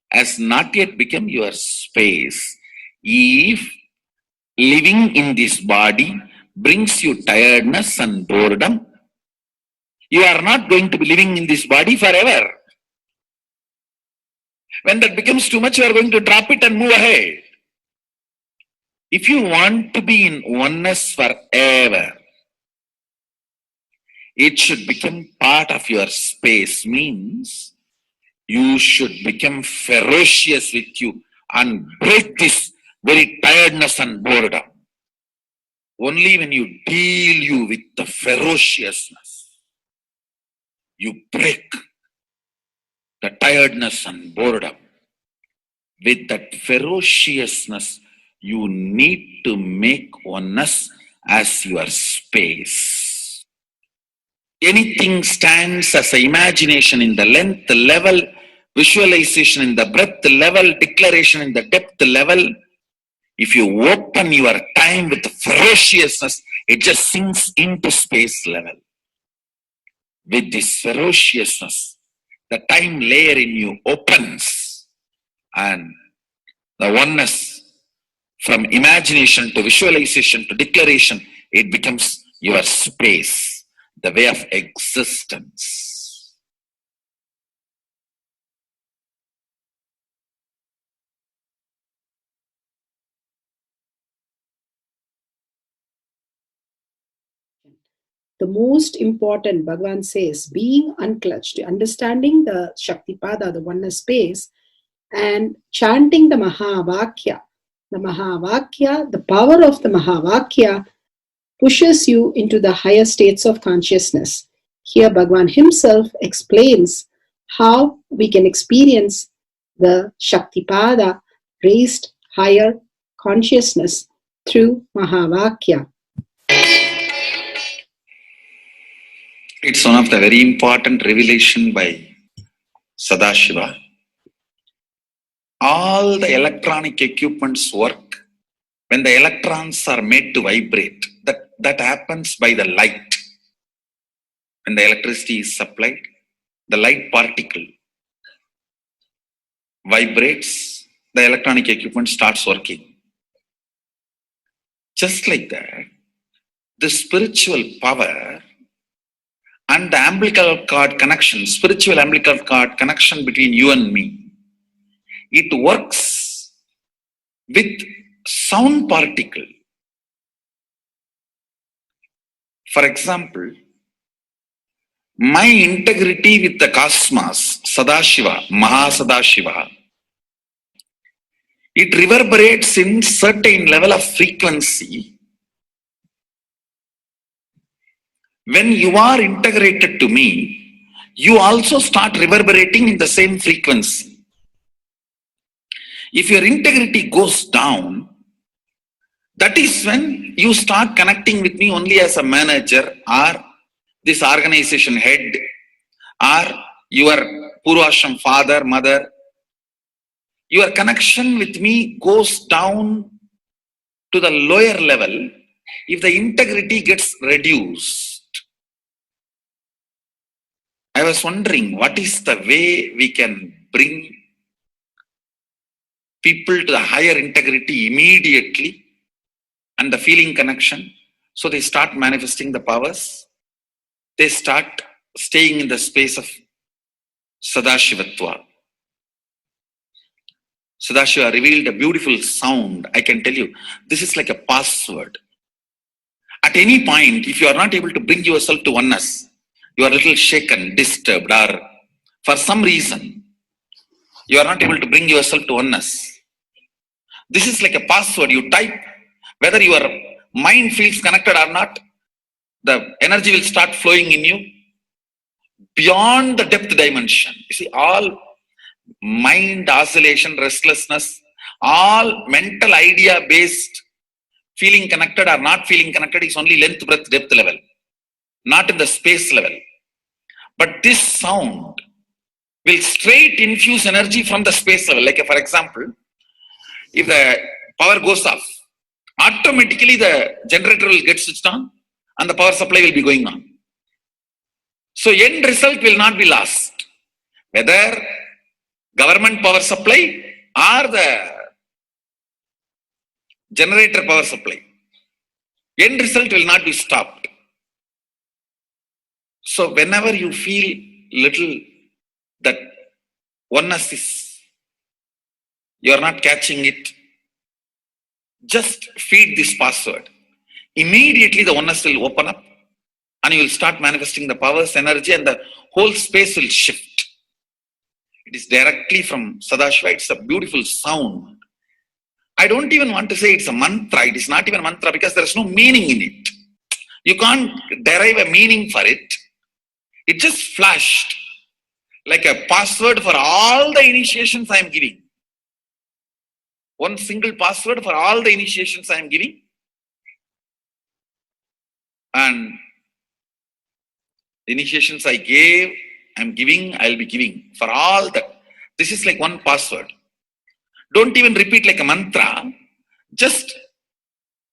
has not yet become your space. If living in this body brings you tiredness and boredom, you are not going to be living in this body forever. When that becomes too much, you are going to drop it and move ahead. If you want to be in oneness forever, it should become part of your space, means you should become ferocious with you and break this very tiredness and boredom. Only when you deal you with the ferociousness, you break the tiredness and boredom. With that ferociousness, you need to make oneness as your space. Anything stands as an imagination in the length level, visualization in the breadth level, declaration in the depth level. If you open your time with ferociousness, it just sinks into space level. With this ferociousness, the time layer in you opens, and the oneness from imagination to visualization to declaration, it becomes your space, the way of existence. The most important, Bhagavan says, being unclutched, understanding the Shaktipada, the oneness space, and chanting the Mahavakya. The Mahavakya, the power of the Mahavakya pushes you into the higher states of consciousness. Here Bhagavan himself explains how we can experience the Shaktipada, raised higher consciousness through Mahavakya. It's one of the very important revelation by Sadashiva. All the electronic equipments work when the electrons are made to vibrate. That happens by the light. When the electricity is supplied, the light particle vibrates, the electronic equipment starts working. Just like that, the spiritual power and the umbilical cord connection, spiritual umbilical cord connection between you and me, it works with sound particle. For example, my integrity with the cosmos, Sadashiva, Mahasadashiva, it reverberates in certain level of frequency. When you are integrated to me, you also start reverberating in the same frequency. If your integrity goes down, that is when you start connecting with me only as a manager or this organization head or your Purvashram father, mother. Your connection with me goes down to the lower level if the integrity gets reduced. I was wondering, what is the way we can bring people to the higher integrity immediately and the feeling connection, so they start manifesting the powers, they start staying in the space of Sadashivatva. Sadashiva revealed a beautiful sound. I can tell you, this is like a password. At any point, if you are not able to bring yourself to oneness, you are a little shaken, disturbed, or for some reason, you are not able to bring yourself to oneness. This is like a password you type. Whether your mind feels connected or not, the energy will start flowing in you beyond the depth dimension. You see, all mind oscillation, restlessness, all mental idea based feeling connected or not feeling connected is only length, breadth, depth level, not in the space level. But this sound will straight infuse energy from the space level. Like for example, if the power goes off, automatically the generator will get switched on and the power supply will be going on. So end result will not be lost. Whether government power supply or the generator power supply, end result will not be stopped. So whenever you feel little that oneness is, you are not catching it, just feed this password. Immediately the oneness will open up and you will start manifesting the powers, energy, and the whole space will shift. It is directly from Sadashiva. It's a beautiful sound. I don't even want to say it's a mantra. It is not even a mantra because there is no meaning in it. You can't derive a meaning for it. It just flashed like a password for all the initiations I am giving. One single password for all the initiations I am giving. And the initiations I gave, I am giving, I will be giving for all that. This is like one password. Don't even repeat like a mantra. Just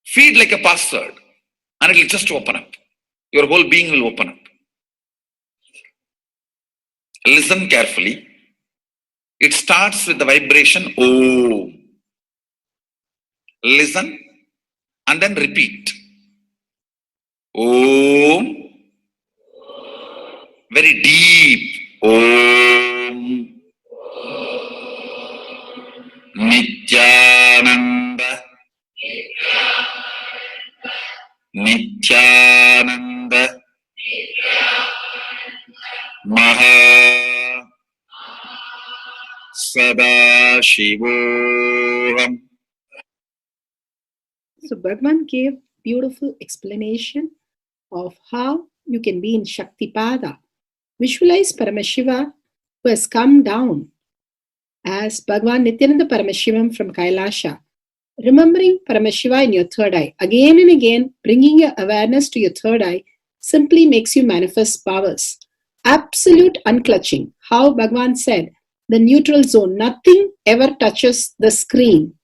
feed like a password and it will just open up. Your whole being will open up. Listen carefully. It starts with the vibration Om. Listen and then repeat. Om. Very deep. Om. Nithyananda. Nithyananda. Maha Sadashivoham. So Bhagavan gave beautiful explanation of how you can be in Shaktipada. Visualize Paramashiva who has come down as Bhagavan Nithyananda Paramashivam from Kailasha. Remembering Paramashiva in your third eye. Again and again, bringing your awareness to your third eye simply makes you manifest powers. Absolute unclutching. How Bhagavan said, the neutral zone, nothing ever touches the screen.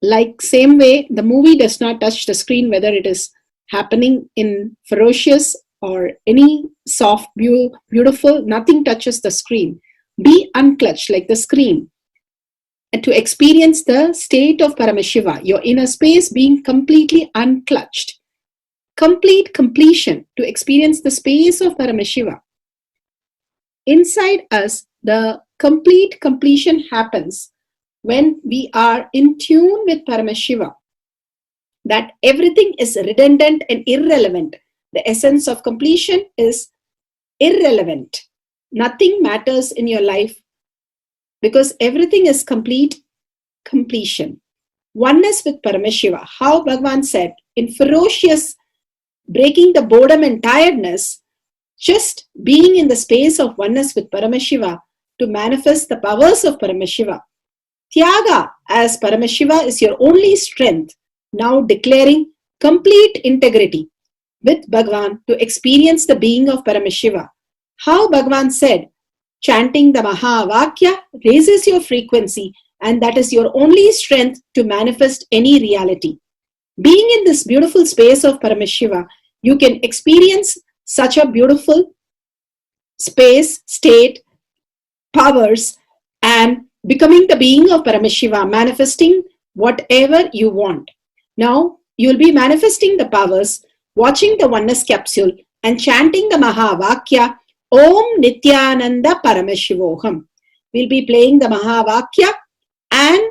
Like same way, the movie does not touch the screen, whether it is happening in ferocious or any soft, beautiful, nothing touches the screen. Be unclutched like the screen. And to experience the state of Paramashiva, your inner space being completely unclutched. Complete completion to experience the space of Paramashiva. Inside us, the complete completion happens when we are in tune with Paramashiva. That everything is redundant and irrelevant. The essence of completion is irrelevant. Nothing matters in your life because everything is complete completion. Oneness with Paramashiva. How Bhagavan said, in ferocious breaking the boredom and tiredness, just being in the space of oneness with Paramashiva to manifest the powers of Paramashiva. Tyaga as Paramashiva is your only strength, now declaring complete integrity with Bhagavan to experience the being of Paramashiva. How Bhagavan said, chanting the Mahavakya raises your frequency and that is your only strength to manifest any reality. Being in this beautiful space of Paramashiva, you can experience such a beautiful space, state, powers, and becoming the being of Paramashiva, manifesting whatever you want. Now, you will be manifesting the powers, watching the oneness capsule, and chanting the Mahavakya, Om Nithyananda Paramashivoham. We'll be playing the Mahavakya and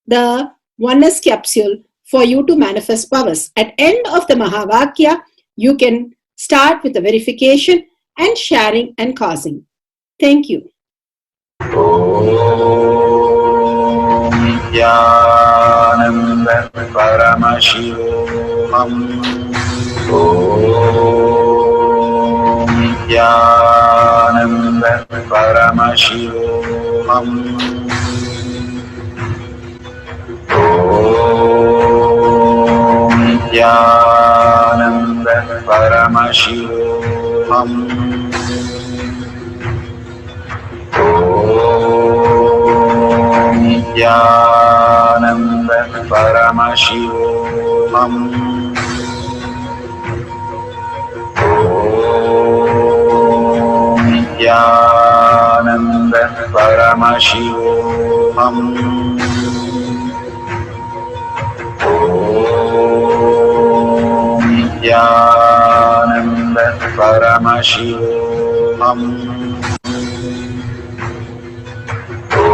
the oneness capsule for you to manifest powers. At end of the Mahavakya, you can start with the verification and sharing and causing. Thank you. Om Nithyananda Paramashivoham. Om Nithyananda Paramashivoham. Om Nithyananda Paramashivoham. Om Nithyananda Paramashivoham. Om Nithyananda Paramashivoham. Om Nithyananda Paramashivoham. Om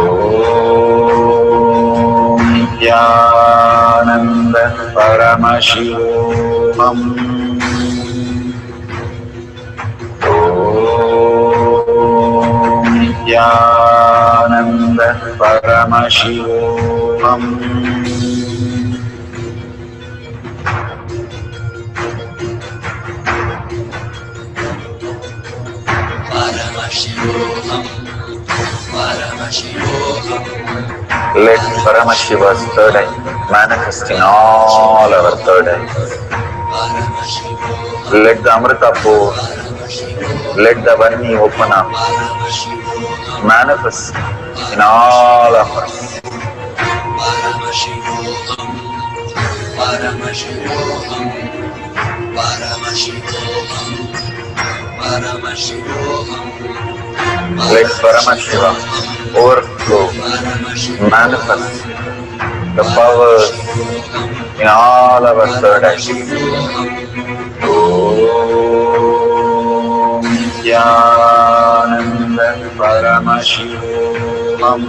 Nithyananda Paramashivoham. Om Nithyananda Paramashivoham. Let Paramashiva's third eye manifest in all our third eyes. Let the Amrita pour, let the Varni open up, manifest in all of us. Let Paramashiva overflow, manifest the powers in all our third eyes. Om Nithyananda Paramashivoham.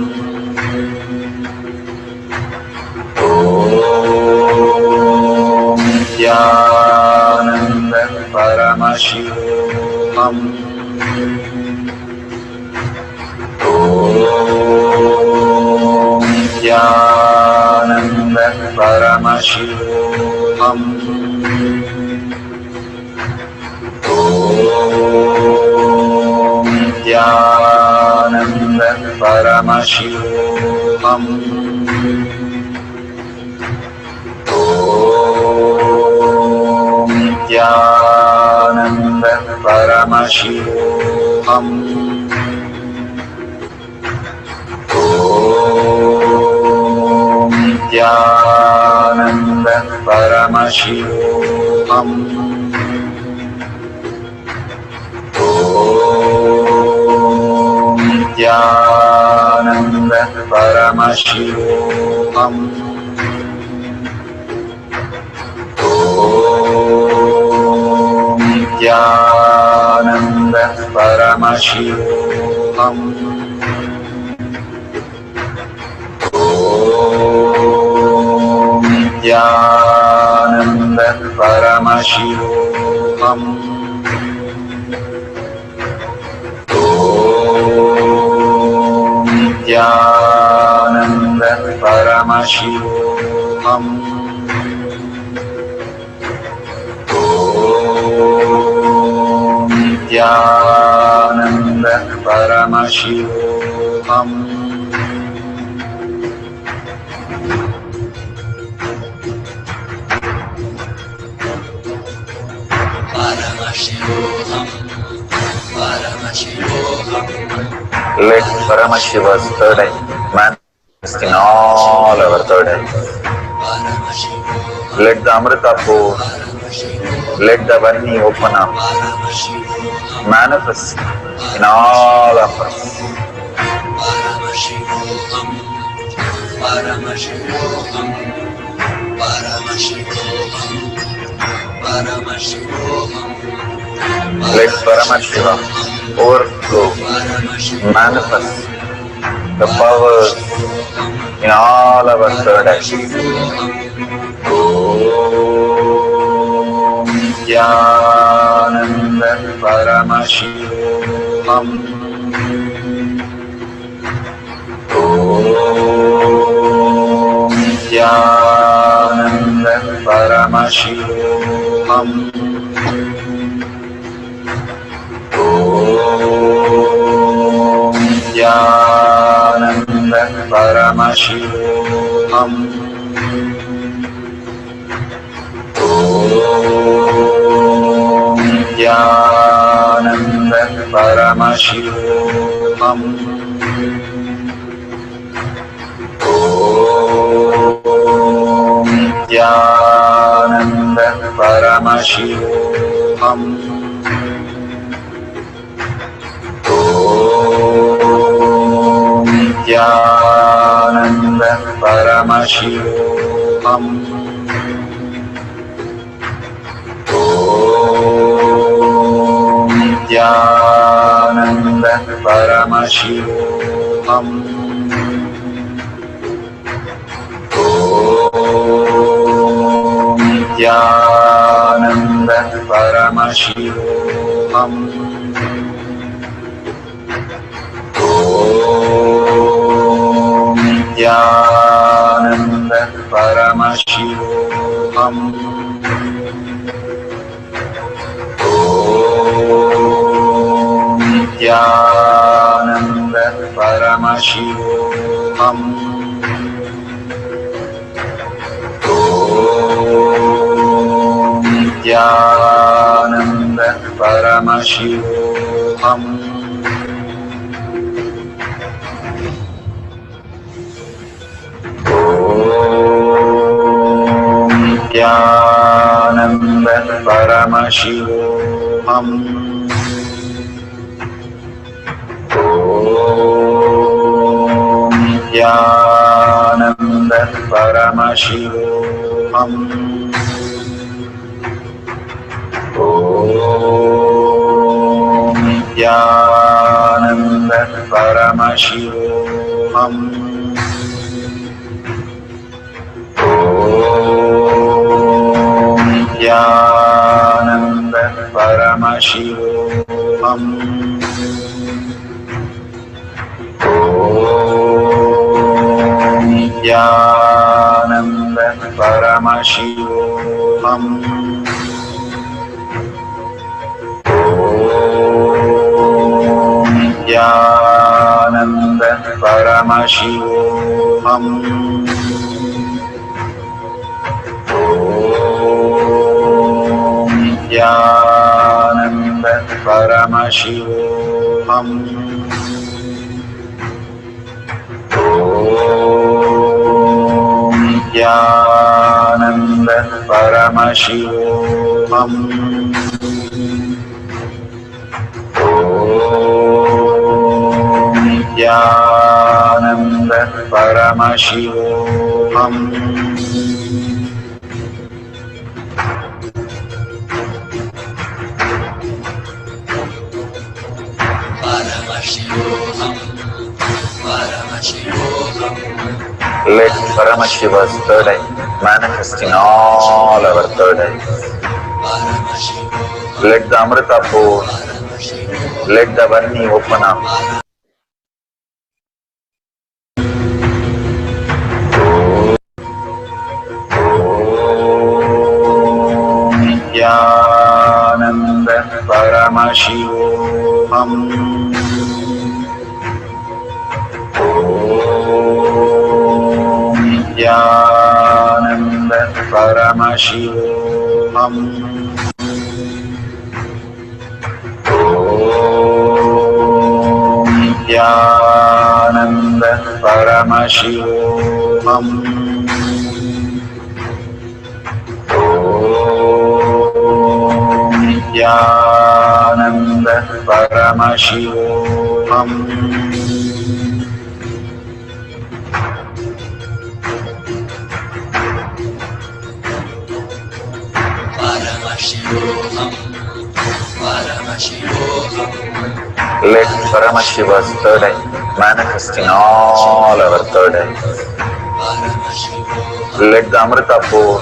Om Nithyananda Paramashivoham. Om Nithyananda Paramashivoham. Om Nithyananda Paramashivoham. Om Nithyananda Paramashivoham. Om Nithyananda Paramashivoham. Om Nithyananda Paramashivoham. Om Nithyananda Paramashivoham. Om Nithyananda Paramashivoham. Om Nithyananda Paramashivoham. Om Nithyananda Paramashivoham. Let Paramashiva's third eye manifest in all our third eyes. Let the Amrita pour, let the Varni open up, manifest in all of us. Let Paramashiva overflow, manifest the powers in all our third eyes. Om Nithyananda Paramashivoham. Om Nithyananda Paramashivam. Om Nithyananda Paramashivam. Om Nithyananda Paramashivam. Om Nithyananda Paramashivam. Om Nithyananda Paramashivam. Om Nithyananda Paramashivam. Om Nithyananda Paramashivam. Om Nithyananda Paramashivam. Om Nithyananda Paramashivam. Om Nithyananda Paramashivam. Om Nithyananda Paramashivam. Om Nithyananda Paramashivam. Om Nithyananda Paramashivam. Om Nithyananda Paramashivam. Om Nithyananda Paramashivam. Om Nithyananda Paramashivam. Om Nithyananda Paramashivam. Om Nithyananda Paramashivam. Om Nithyananda Paramashivam. Let Paramashiva's third eye manifest in all our third eyes. Let the Amrita pour, let the Varni open up. Om Nithyananda Paramashivam. Om Nithyananda Paramashivam. Om Nithyananda Paramashivam. Om Nithyananda Paramashivam. Let Paramashiva's third eye manifest in all our third eyes. Let the Amrita pour,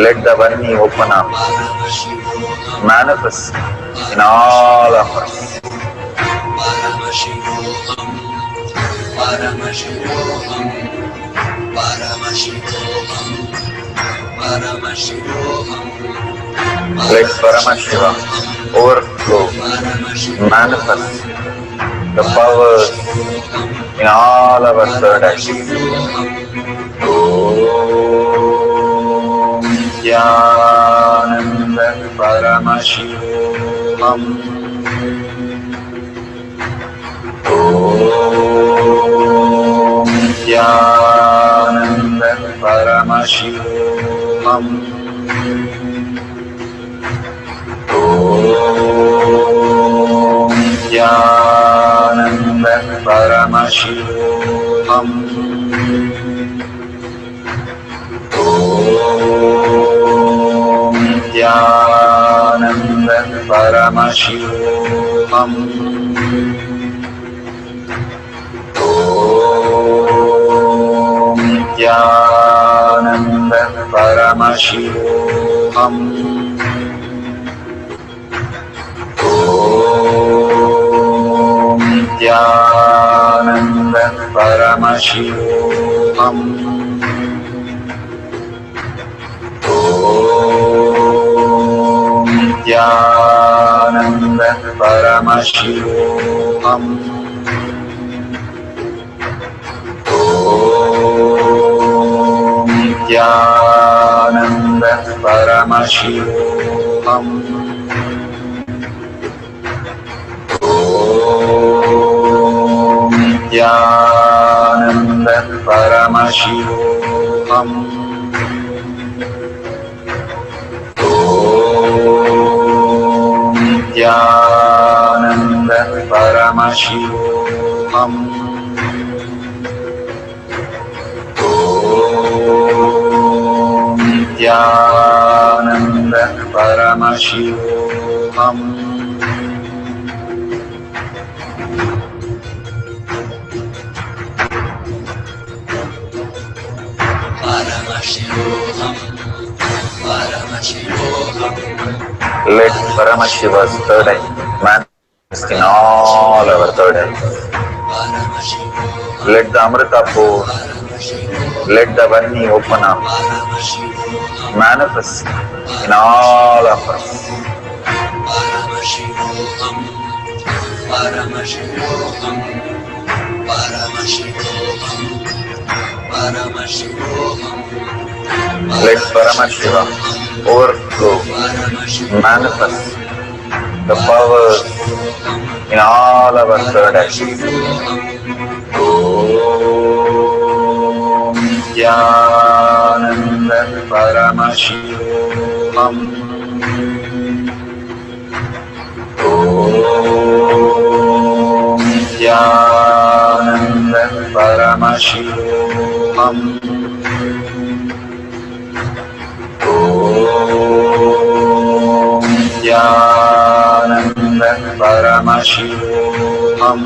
let the Varni open up, manifest in all of us. Paramashivoham, Paramashivoham, Paramashivoham. Let Paramashiva overflow, manifest the powers in all our third activities. Om Nithyananda Paramashivam. Om Nithyananda Paramashivam. Om Nithyananda Paramashivam. Om Nithyananda Paramashivam. Om Nithyananda Paramashivam. Om Nithyananda Paramashivam. Om Nithyananda Paramashivam. Om Nithyananda Paramashivam. Om Nithyananda Paramashivam. Om Nithyananda Paramashivam. Om Nithyananda Paramashivam. Paramashivoham, Paramashivoham. Let Paramashiva's third eye manifest in all our third eyes. Let the Amrita pour, let the Varni open up, manifest in all of us. Paramashivoham, Paramashivoham, Paramashivoham, Paramashivoham. Let Paramashiva overflow, manifest the powers in all our third activities. Om Nithyananda Paramashivam. Om Nithyananda Paramashivam. Om Nithyananda Paramashivam. Om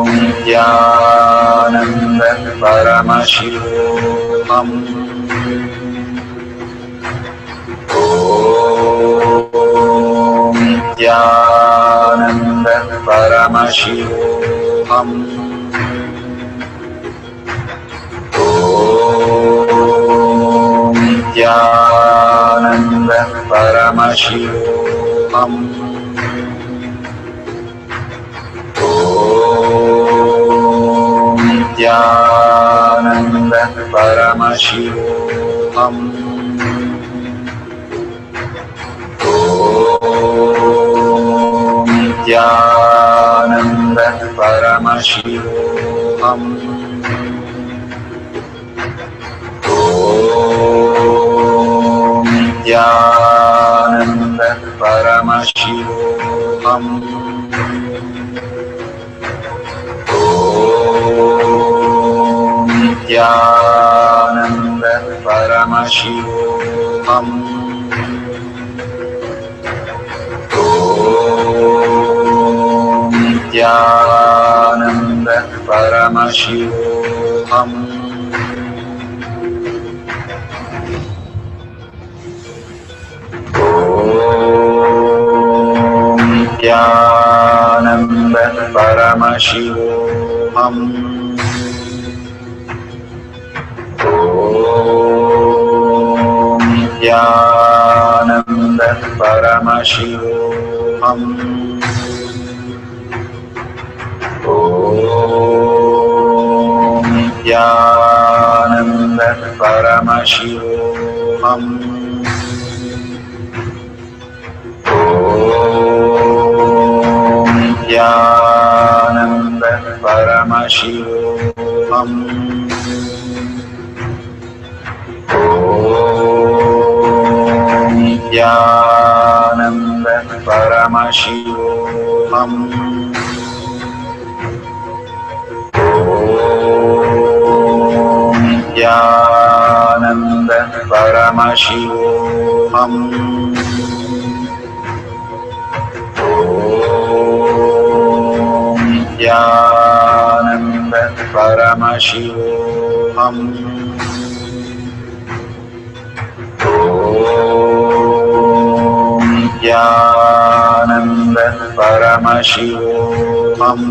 Nithyananda Paramashivam. Om Nithyananda Paramashivam. Om Nithyananda Paramashivam. Om Nithyananda Paramashivam. Om Nithyananda Paramashivam. Om Nithyananda Paramashivam. Om Nithyananda Paramashivam. Om Nithyananda Paramashivam. Om Paramashivoham. Om Nithyananda Paramashivoham. Om Nithyananda Paramashivoham. Om Nithyananda Paramashivoham. Om Nithyananda Paramashivoham. Om Nithyananda Paramashivoham. Om Nithyananda Paramashivoham. Om Nithyananda Paramashivoham.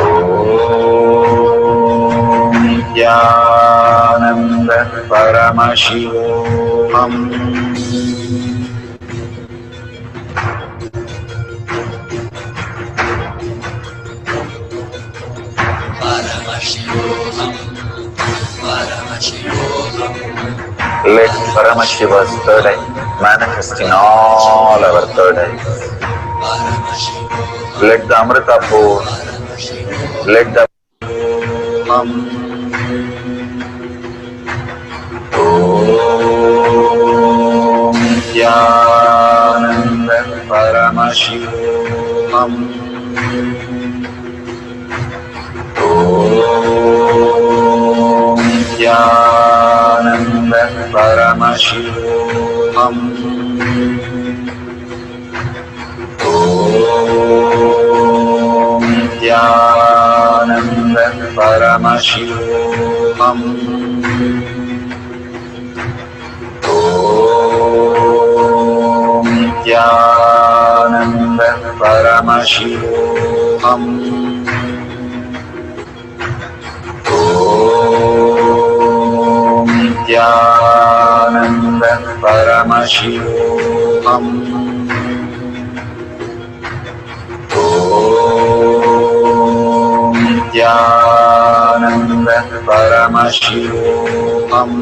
Om Nithyananda Paramashivoham. Let Paramashiva's third eye manifest in all our third eyes. Let the Amrita pour, let the Om Nithyananda Paramashivoham. Om Nithyananda Paramashivoham. Om Nithyananda Paramashivoham. Om Nithyananda Paramashivoham. Om Nithyananda Paramashivoham. Om Nithyananda Paramashivoham.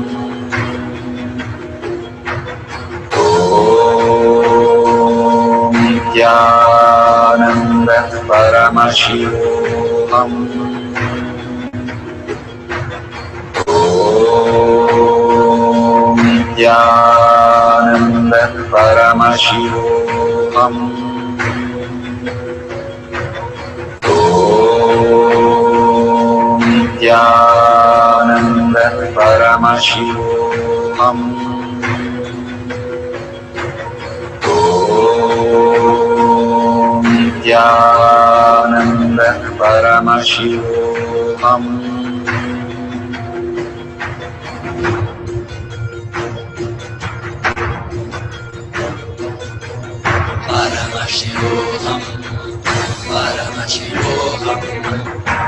Om Nithyananda Paramashivoham. Om Nithyananda Paramashivoham. Om Nithyananda Paramashivoham. Om Nithyananda Paramashivoham.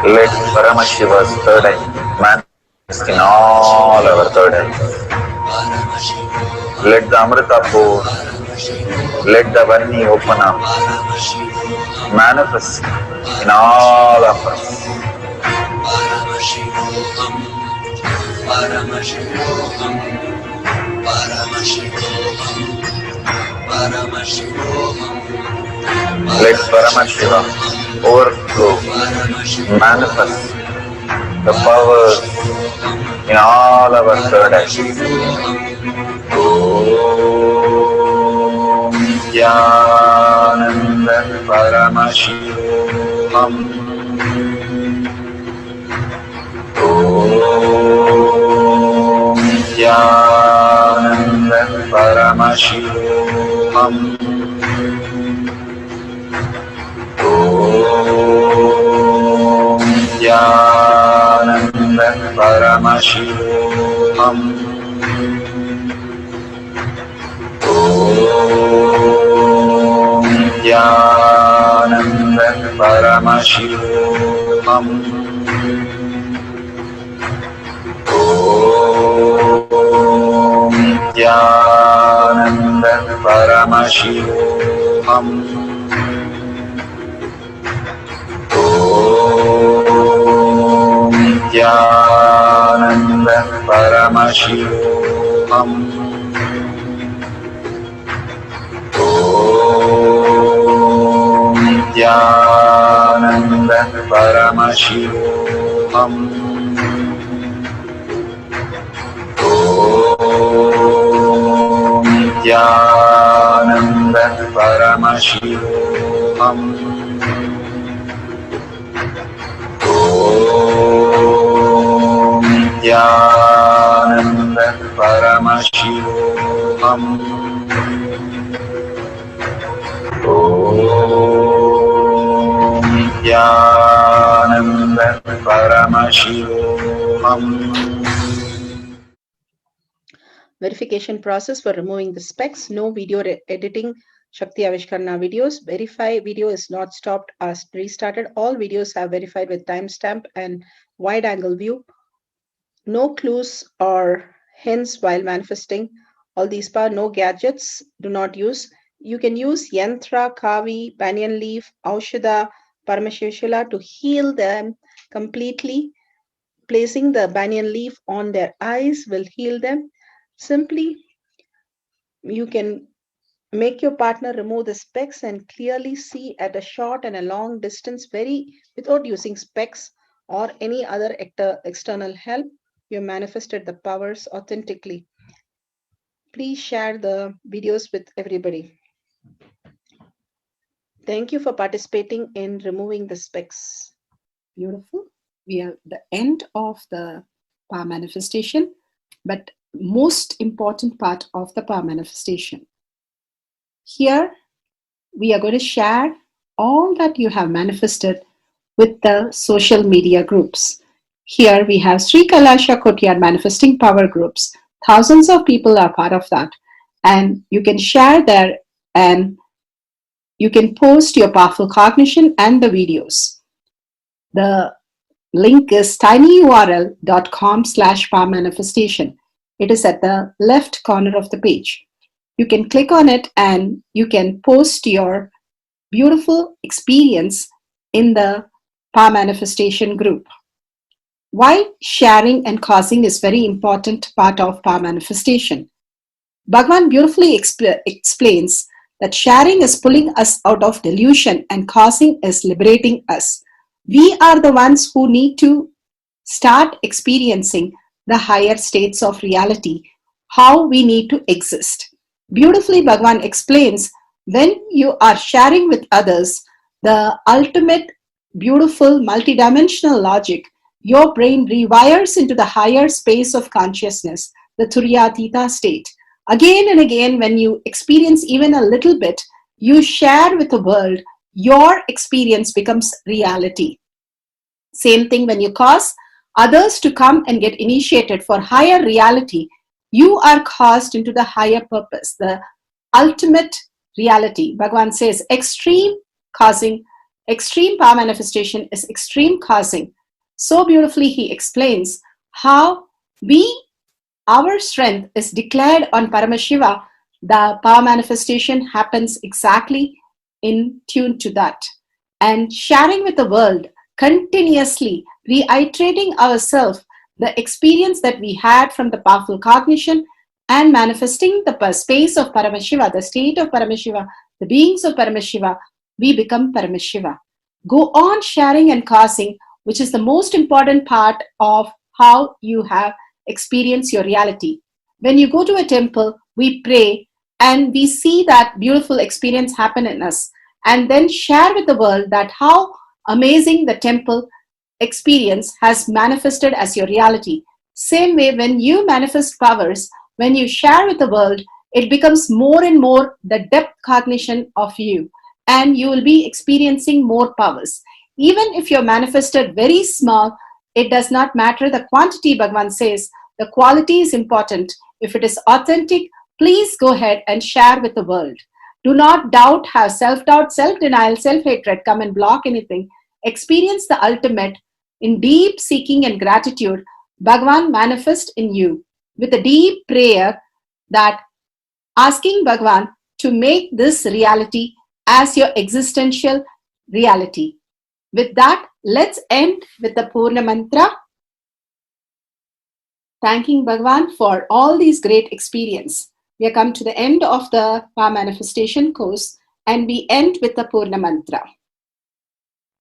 Let Paramashiva's third eye manifest in all our third eyes. Let the Amrita pour, let the Varni open up, manifest in all of us. Let Paramashiva overflow, manifest the powers in all our third eyes. Om Nithyananda Paramashivoham. Om Nithyananda Paramashivoham. Om Nithyananda Paramashivoham. Om Nithyananda Paramashivam. Om Nithyananda Paramashivam. Om Nithyananda Paramashivam. Om Nithyananda Paramashivam. Om Nithyananda Paramashivam. Om Nithyananda Paramashivam. Om Nithyananda Paramashivam. Verification process for removing the specs. No video editing Shakti Avishkarna videos. Verify video is not stopped or restarted. All videos have verified with timestamp and wide angle view. No clues or hints while manifesting. All these power, no gadgets, do not use. You can use yantra, kavi, banyan leaf, aushadha, paramashivashila to heal them completely. Placing the banyan leaf on their eyes will heal them. Simply, you can make your partner remove the specs and clearly see at a short and a long distance without using specs or any other external help. You manifested the powers authentically. Please share the videos with everybody. Thank you for participating in removing the specs. Beautiful. We are at the end of the power manifestation, but most important part of the power manifestation. Here, we are going to share all that you have manifested with the social media groups. Here we have Sri Kailasha Kotiyar manifesting power groups. Thousands of people are part of that. And you can share there and you can post your powerful cognition and the videos. The link is tinyurl.com/power manifestation. It is at the left corner of the page. You can click on it and you can post your beautiful experience in the power manifestation group. Why sharing and causing is very important part of power manifestation. Bhagavan beautifully explains that sharing is pulling us out of delusion and causing is liberating us. We are the ones who need to start experiencing the higher states of reality, how we need to exist. Beautifully, Bhagavan explains when you are sharing with others the ultimate beautiful multidimensional logic, your brain rewires into the higher space of consciousness, the Turyatita state. Again and again, when you experience even a little bit, you share with the world, your experience becomes reality. Same thing when you cause others to come and get initiated for higher reality, you are caused into the higher purpose, the ultimate reality. Bhagavan says extreme causing, extreme power manifestation is extreme causing. So beautifully he explains how our strength is declared on Paramashiva. The power manifestation happens exactly in tune to that. And sharing with the world, continuously reiterating ourselves the experience that we had from the powerful cognition and manifesting the space of Paramashiva, the state of Paramashiva, the beings of Paramashiva, we become Paramashiva. Go on sharing and causing, which is the most important part of how you have experienced your reality. When you go to a temple, we pray and we see that beautiful experience happen in us and then share with the world that how amazing the temple experience has manifested as your reality. Same way, when you manifest powers, when you share with the world, it becomes more and more the depth cognition of you, and you will be experiencing more powers. Even if you're manifested very small, it does not matter the quantity, Bhagavan says. The quality is important. If it is authentic, please go ahead and share with the world. Do not doubt, have self-doubt, self-denial, self-hatred come and block anything. Experience the ultimate in deep seeking and gratitude. Bhagavan manifest in you with a deep prayer, that asking Bhagavan to make this reality as your existential reality. With that, let's end with the Purna Mantra, thanking Bhagavan for all these great experience. We have come to the end of the Power Manifestation course, and we end with the Purna Mantra.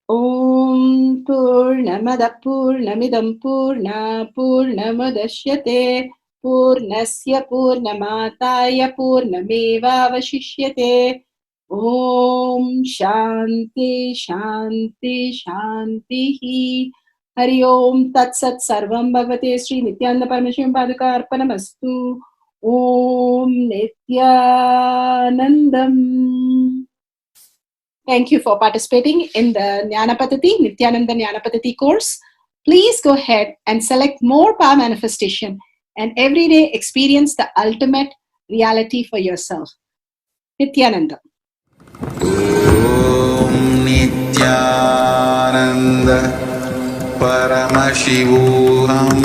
Om Purnamada Purnamidam Purna Purnamadashyate Purnasya Purnamataya Purnameva Vashishyate. Om Shanti Shanti Shanti. Hari Om Tat Sat Sarvam Bhagavate Sri Nithyananda Paramashiva Padaka Arpanamastu. Om Nithyanandam. Thank you for participating in the Jnana Paddhati, Nithyananda Jnana Paddhati course. Please go ahead and select more power manifestation and every day experience the ultimate reality for yourself. Nithyananda. Om Nithyananda Paramashivoham